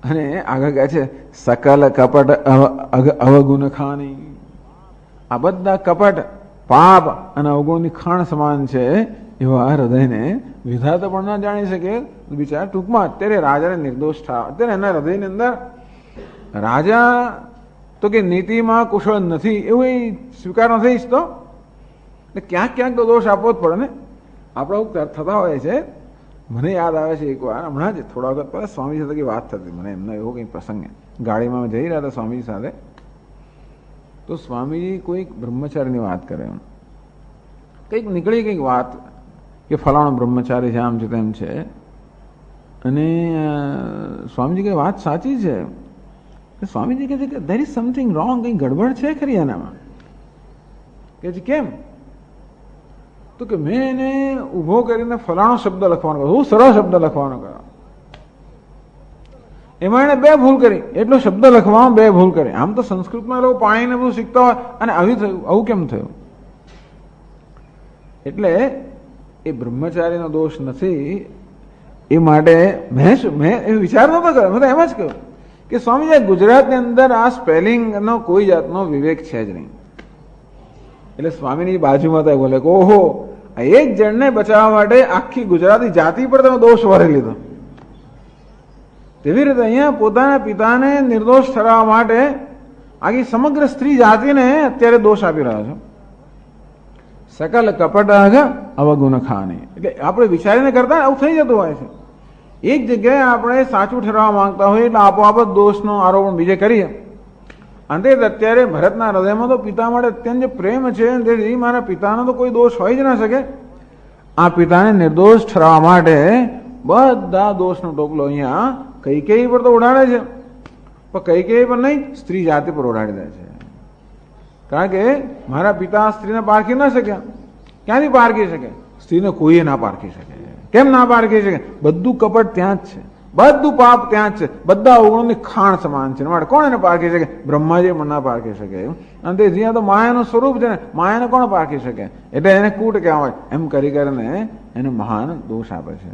અને આગળ કહે છે સકલ કપટ અવગુણ ખાની. આ બધા કપટ પાપ અને અવગુણની ખાણ સમાન છે એવા હૃદયને વિધાતા પણ ના જાણી શકે બિચારા. ટૂંકમાં અત્યારે રાજાને નિર્દોષ થાય. અત્યારે એના હૃદયની અંદર રાજા તો કે નીતિમાં કુશળ નથી એવું એ સ્વીકાર નથી ઈચ્છતો. ક્યાંક ક્યાંક તો દોષ આપવો જ પડે ને. આપણે થતા હોય છે. મને યાદ આવે છે એકવાર હમણાં જ થોડા વખત પહેલા સ્વામી સાથે વાત થતી મને એમનો એવો કંઈક પ્રસંગ. ગાડીમાં જઈ રહ્યા હતા સ્વામીજી સાથે, તો સ્વામીજી કોઈક બ્રહ્મચારીની વાત કરે. કંઈક નીકળી કંઈક વાત કે ફલાણો બ્રહ્મચારી છે, આમ છે તેમ છે. અને સ્વામીજી કઈ વાત સાચી છે. સ્વામીજી કહે છે કે ધેર ઇઝ સમથિંગ રોંગ, કંઈ ગડબડ છે ખરી એનામાં. કે છે કેમ? તો કે મેં એને ઉભો કરીને ફલાણો શબ્દ લખવાનો કર્યો, હું સરળ શબ્દ લખવાનો કર્યો. એમાં એને બે ભૂલ કરી. એટલો શબ્દ લખવામાં બે ભૂલ કરી. આમ તો સંસ્કૃતમાં લોકો પાણીને બધું શીખતા હોય અને આવી થયું, આવું કેમ થયું? એટલે એ બ્રહ્મચારીનો દોષ નથી. એ માટે મેં એ વિચાર નતો કર્યો. મેં તો એમ જ કહ્યું કે સ્વામીજી ગુજરાતની અંદર આ સ્પેલિંગનો કોઈ જાતનો વિવેક છે જ નહીં. એટલે સ્વામીની બાજુમાં થાય બોલે કે ઓહો, આ એક જણને બચાવવા માટે આખી ગુજરાતી જાતિ પર તમે દોષ વારી લીધો. તેવી રીતે અહીંયા પોતાના પિતાને નિર્દોષ ઠરાવવા માટે આખી સમગ્ર સ્ત્રી જાતિને અત્યારે દોષ આપી રહ્યો છે. સકલ કપટ અવગુણ ખાની. એટલે આપણે વિચારીને કરતા આવું થઈ જતું હોય છે. એક જગ્યાએ આપણે સાચું ઠરાવવા માંગતા હોઈએ એટલે આપોઆપ જ દોષનો આરોપણ બીજે કરીએ. અંતે અત્યારે ભરતના હૃદયમાં તો પિતા માટે અત્યંત જે પ્રેમ છે તેથી મારા પિતાનો તો કોઈ દોષ હોય જ ના શકે. આ પિતાને નિર્દોષ ઠરાવવા માટે બધા દોષનો ટોપલો અહીંયા કૈકેયી પર તો ઉડાડે છે, પણ કૈકેયી પર નહીં, સ્ત્રી જાતિ પર ઉડાડી દે છે. કારણ કે મારા પિતા સ્ત્રીને પારખી ના શક્યા. ક્યાંથી પારખી શકે? સ્ત્રીને કોઈએ ના પારખી શકે. કેમ ના પારખી શકે? બધું કપટ ત્યાં જ છે, બધું પાપ ત્યાં જ છે, બધા અવગુણોની ખાણ સમાન છે. માટે કોણ એને પારખી શકે? બ્રહ્માજી પણ ના પારખી શકે. અને તે જ્યાં તો માયાનું સ્વરૂપ છે ને, માયાને કોણ પારખી શકે? એટલે એને કૂટ કહેવાય. એમ કરી કરીને એને મહાન દોષ આપે છે.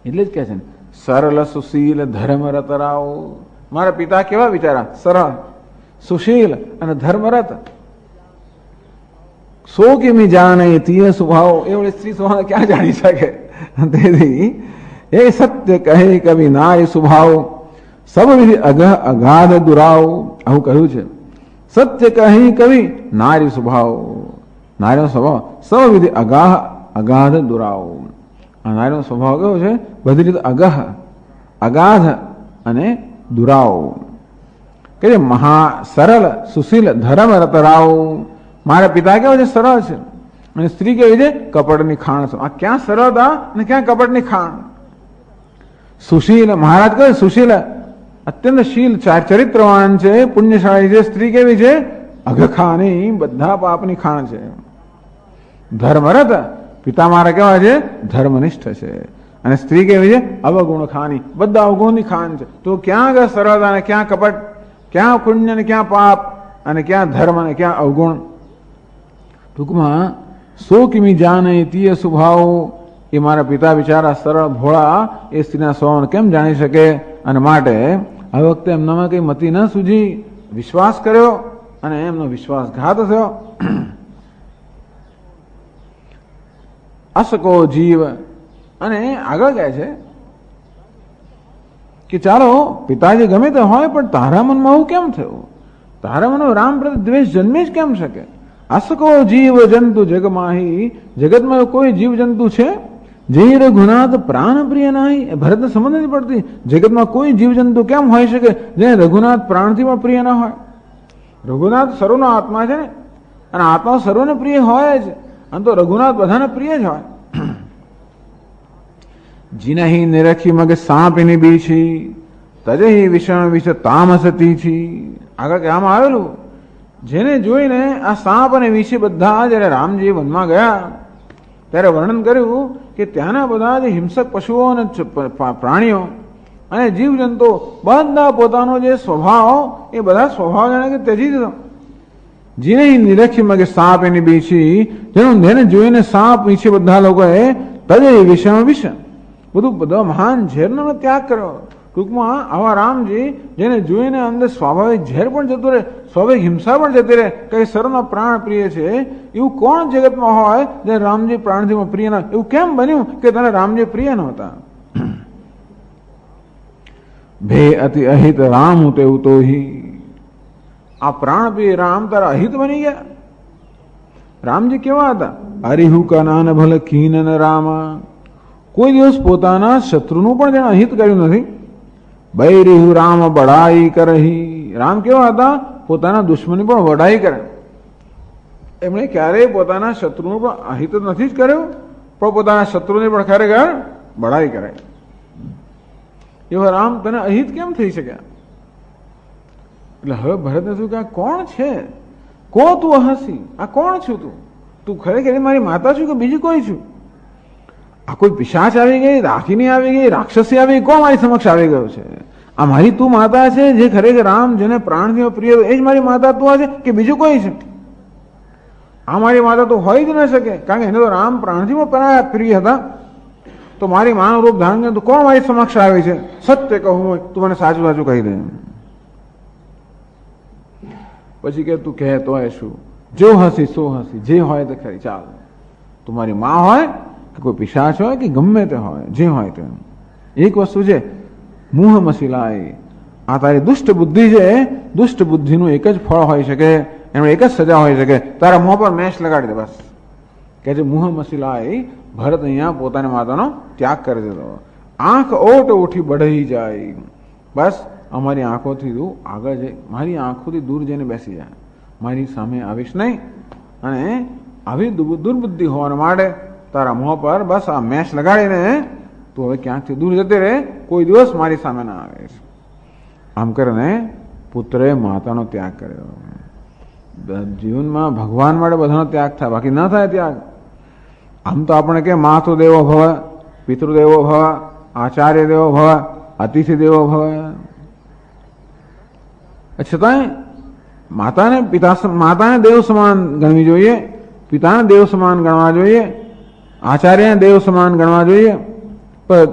એટલે જ કે છે ને સરળ સુશીલ ધર્મરત રાવ. મારા પિતા કેવા વિચારા? સરળ, સુશીલ અને ધર્મરત. સો કેમી જાણે તીય સ્વભાવ. એ વળી સ્ત્રી સ્વભાવ ક્યાં જાણી શકે? તેથી એ સત્ય કહે કવિ નાય સ્વભાવ સબ વિધિ અગાધ દુરાવ. આવું કહ્યું છે. સત્ય કહે કવિ નારી સ્વભાવ. નારીનો સ્વભાવ સબ વિધિ અગાધ દુરાવ. આ નારીનો સ્વભાવ કેવો છે? બધી રીતે અગાધ અને દુરાવ. કે મહા સરળ સુશીલ ધર્મ રતરાવ. મારા પિતા કેવા છે? સરળ છે. અને સ્ત્રી કેવી છે? કપટની ખાણ. આ ક્યાં સરળતા અને ક્યાં કપટની ખાણ? સુશીલ, મહારાજ કહે સુશીલ, અત્યંત શીલ, ચરિત્રવાન છે, પુણ્યશાળી છે. સ્ત્રી કેવી છે? અઘખાની, બધા પાપની ખાણ છે. ધર્મરત, પિતા મારા કેવા છે? ધર્મનિષ્ઠ છે. અને સ્ત્રી કેવી છે? અવગુણ ખાની, બધા અવગુણની ખાન છે. તો ક્યાં આગળ સરળતા અને ક્યાં કપટ, ક્યાં પુણ્ય ને ક્યાં પાપ, અને ક્યાં ધર્મ અને ક્યાં અવગુણ? ટૂંકમાં સો કિમી જાણે તીય સ્વભાવ. એ મારા પિતા બિચારા સરળ ભોળા એ સ્ત્રીના સ્વભાવને કેમ જાણી શકે? અને માટે આ વખતે એમનામાં કઈ મતિ ન સૂજી, વિશ્વાસ કર્યો અને એમનો વિશ્વાસઘાત થયો. અસકો જીવ. અને આગળ કહે છે કે ચાલો પિતાજી ગમે તે હોય, પણ તારા મનમાં આવું કેમ થયું? તારા મનમાં રામ પ્રત્યે દ્વેષ જન્મી જ કેમ શકે? અસકો જીવ જંતુ જગમાહી. જગતમાં કોઈ જીવ જંતુ છે જે રઘુનાથ પ્રાણ પ્રિય નહીં? ભરતને સમજ નથી પડતી. જગતમાં કોઈ જીવ જંતુ કેમ હોય શકે જે રઘુનાથ પ્રાણથી પણ પ્રિય ના હોય? રઘુનાથ સર્વનો આત્મા છે ને, અને આત્મા સર્વને પ્રિય હોય જ. અને તો રઘુનાથ બધાને પ્રિય જ હોય. જીનહી નિરખી મગે સાપની બીછી તજહી વિષણ વિષ તામસતી છી. આગળ કહેવામાં આવેલું, જેને જોઈને આ સાપ અને વિષે બધા જયારે રામજી વનમાં ગયા ત્યારે વર્ણન કર્યું કે ત્યાંના બધા જે હિંસક પશુઓ અને પ્રાણીઓ અને જીવજંતુ બધા પોતાનો જે સ્વભાવ એ બધા સ્વભાવ જાણે કે ત્યજી દીધો. જેને નિરખી મગે સાપ એની બીછી, જેને જોઈને સાપ વિશે બધા લોકોએ તજે વિષમ વિષ બધું બધા મહાન ઝેરનો ત્યાગ કર્યો. ટૂંકમાં આવા રામજી જેને જોઈને અંદર સ્વાભાવિક ઝેર પણ જતું રહે, સ્વાભાવિક હિંસા પણ જતી રહે, કઈ સર્વનો પ્રાણ પ્રિય છે એવું કોણ જગતમાં હોય જે રામજી પ્રાણજીમાં પ્રિય ના? એવું કેમ બન્યું કે તને રામજી પ્રિય નહોતા? ભે અતિ અહિત રામ તેવું તો આ પ્રાણ પ્રિય રામ તારા અહિત બની ગયા. રામજી કેવા હતા? હરિહુ કનાન ભલે કીન રામા, કોઈ દિવસ પોતાના શત્રુનું પણ જેને અહિત કર્યું નથી. બૈરીહુ રામ બડાઈ કરહી, રામ કેવા હતા? પોતાના દુશ્મની પણ વડાઈ કરે. એમણે ક્યારેય પોતાના શત્રુનું પણ અહિત નથી જ કર્યું, પણ પોતાના શત્રુની પણ ખરેખર બડાઈ કરે. એવા રામ તને અહિત કેમ થઈ શક્યા? એટલે હવે ભરતને શું કે આ કોણ છે? કો તું હસી, આ કોણ છું તું? તું ખરેખર મારી માતા છું કે બીજું કોઈ છું? આ કોઈ પિશાચ આવી ગઈ, રાખીની આવી ગઈ, રાક્ષસી આવી ગઈ, કોણ મારી સમક્ષ આવી ગયો છે? આ મારી તું માતા છે જે ખરેખર રામ જેને પ્રાણથી પ્રિય એ જ મારી માતા તું છે કે બીજું કોઈ છે? આ મારી માતા તો હોય જ ન શકે, કારણ કે એને તો રામ પ્રાણથી પ્રિય હતા. તો મારી માનું રૂપ ધારણ કરે તો કોણ મારી સમક્ષ આવે છે? સત્ય કહું તું મને સાચું સાચું કહી દે. પછી કે તું કહે તો શું? જો હસી સો હસી, જે હોય તે ખરી, ચાલ. તું મારી માં હોય કે કોઈ પિશાચ હોય કે ગમે તે હોય, જે હોય તે. એક વસ્તુ છે, મુહ મસીલાય. આ તારી દુષ્ટ બુદ્ધિ છે, દુષ્ટ બુદ્ધિનું એક જ ફળ હોઈ શકે, એનું એક જ સજા હોઈ શકે, તારા મોં પર મેશ લગાડી દે બસ. કે જે મુહ મસીલાય, ભરત અહીંયા પોતાની માતાનો ત્યાગ કરી દીધો. આંખ ઓટ ઉઠી બઢી જાય, બસ અમારી આંખોથી તું આગળ જઈ, મારી આંખોથી દૂર જઈને બેસી જાય, મારી સામે આવીશ નહીં. અને આવી દુર્બુદ્ધિ હોવા માટે તારા મોં પર બસ આ મેશ લગાડીને તું હવે ક્યાંકથી દૂર જતી રહે, કોઈ દિવસ મારી સામે ના આવે. આમ કરીને પુત્રે માતાનો ત્યાગ કર્યો. જીવનમાં ભગવાન માટે બધાનો ત્યાગ થાય, બાકી ન થાય ત્યાગ. આમ તો આપણે કે માતો દેવો ભવ, પિતૃદેવો ભવ, આચાર્ય દેવો ભવ, અતિથિ દેવો ભવ. છતાંય માતાને દેવ સમાન ગણવી જોઈએ, પિતાને દેવ સમાન ગણવા જોઈએ, આચાર્યને દેવ સમાન ગણવા જોઈએ. પણ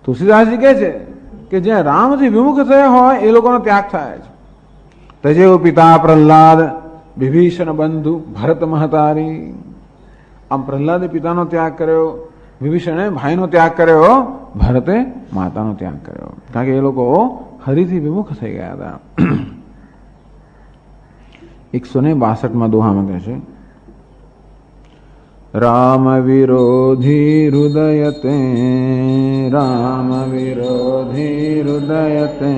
તુલસીદાસજી કહે છે કે જ્યાં રામથી વિમુખ થયા હોય એ લોકોનો ત્યાગ થાય છે. તજેવ પિતા પ્રહલાદ વિભીષણ બંધુ ભરત મહતારી. આમ પ્રહલાદે પિતાનો ત્યાગ કર્યો, વિભીષણે ભાઈનો ત્યાગ કર્યો, ભરતે માતાનો ત્યાગ કર્યો, કારણ કે એ લોકો હરિથી વિમુખ થઈ ગયા હતા. 162 દોહામાં કહે છે, રામ વિરોધી હૃદયતે, રામ વિરોધી હૃદયતે,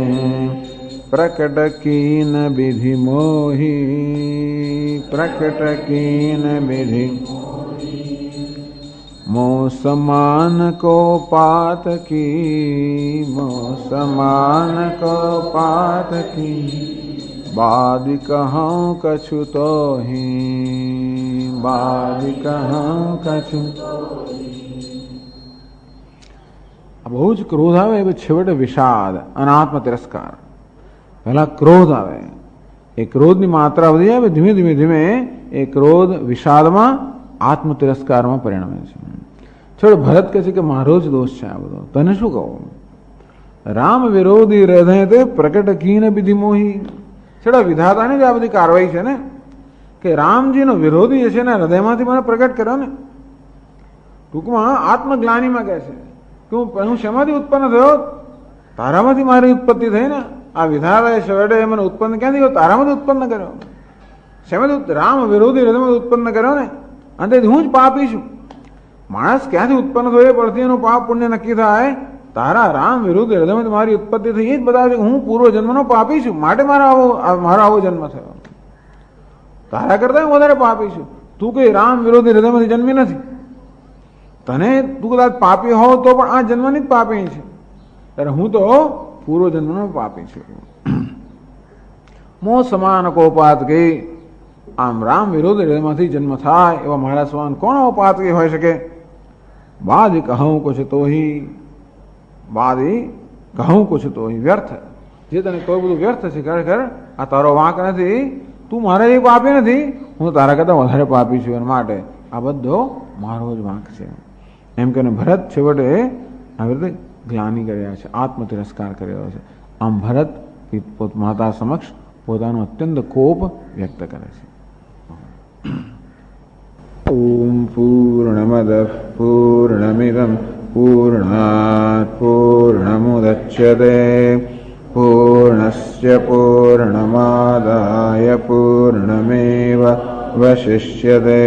પ્રકટ કીન વિધિ મોહી, પ્રકટ કીન વિધિ મો સમાન કો પાત કી, મો સમાન કો પાત કી, બાદ કહું કछु તો હી, બાદ કહું કछु. બહુ જ ક્રોધ આવે એ છેવટે વિષાદ, અનાત્મ તિરસ્કાર. પહેલા ક્રોધ આવે, એ ક્રોધની માત્રા વધી આવે, ધીમે ધીમે ધીમે એ ક્રોધ વિષાદમાં, આત્મ તિરસ્કારમાં પરિણમે છે. છોડ ભરત કહે છે કે મારો જ દોષ છે આ બધો, તને શું કહું? રામ વિરોધી હૃદય તે પ્રકટ કીન વિધિ મોહી. છોડા વિધાતાની જ આ બધી કાર્યવાહી છે ને, કે રામજીનો વિરોધી છે ને હૃદયમાંથી મને પ્રગટ કર્યો ને. ટૂંકમાં આત્મગ્લાનીમાં કહે છે કે હું શેમાંથી ઉત્પન્ન થયો? તારામાંથી મારી ઉત્પત્તિ થઈ ને. આ વિધાતાએ છેવટે મને ઉત્પન્ન ક્યાંથી કર્યો? તારામાંથી ઉત્પન્ન કર્યો. શેમાંથી? રામ વિરોધી હૃદયમાંથી ઉત્પન્ન કર્યો ને. અને હું જ પાપી છું. માણસ ક્યાંથી ઉત્પન્ન થયો એ પરથી એનું પાપ પુણ્ય નક્કી થાય. તારા રામ વિરુદ્ધ હૃદયમાંથી મારી ઉત્પત્તિ થઈ, એ જ બતાવે કે હું પૂર્વ જન્મનો પાપી છું, માટે મારો આવો જન્મ થયો. તારા કરતા હું વધારે પાપી છું. તું કઈ રામ વિરોધી હૃદયમાંથી જન્મી નથી. તને તું કદાચ પાપી હોવ તો પણ આ જન્મની જ પાપી છે, ત્યારે હું તો પૂર્વ જન્મનો પાપી છું. મોહ સમાન કોપાત ગઈ, આમ રામ વિરોધ હૃદયમાંથી જન્મ થાય એવા મારા સમાન કોણ પાતકી હોઈ શકે? બાદ કહું કુછ તો હી, બાદી કહું કુછ તો હી, વ્યર્થ. જે તને કોઈ બધું વ્યર્થ છે, ખરેખર આ તારો વાંક નથી, તું મારા જેવી પાપી નથી, હું તારા કરતા વધારે પાપી છું, એના માટે આ બધો મારો જ વાંક છે. એમ કે ભરત છેવટે આવી રીતે ગ્લાની કર્યા છે, આત્મ તિરસ્કાર કર્યો છે. આમ ભરત માતા સમક્ષ પોતાનો અત્યંત કોપ વ્યક્ત કરે છે. ઓમ પૂર્ણમદ પૂર્ણમિદમ પૂર્ણાત પૂર્ણમુદચ્યતે પૂર્ણસ્ય પૂર્ણમાદાય પૂર્ણમેવાવશિષ્યતે.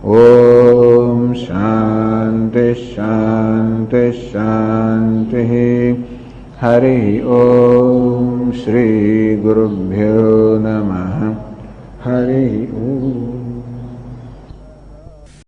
ઓમ શાંતિ શાંતિ શાંતિ. હરિ ઓમ શ્રી ગુરુભ્યો નમઃ. હરિ ઓમ.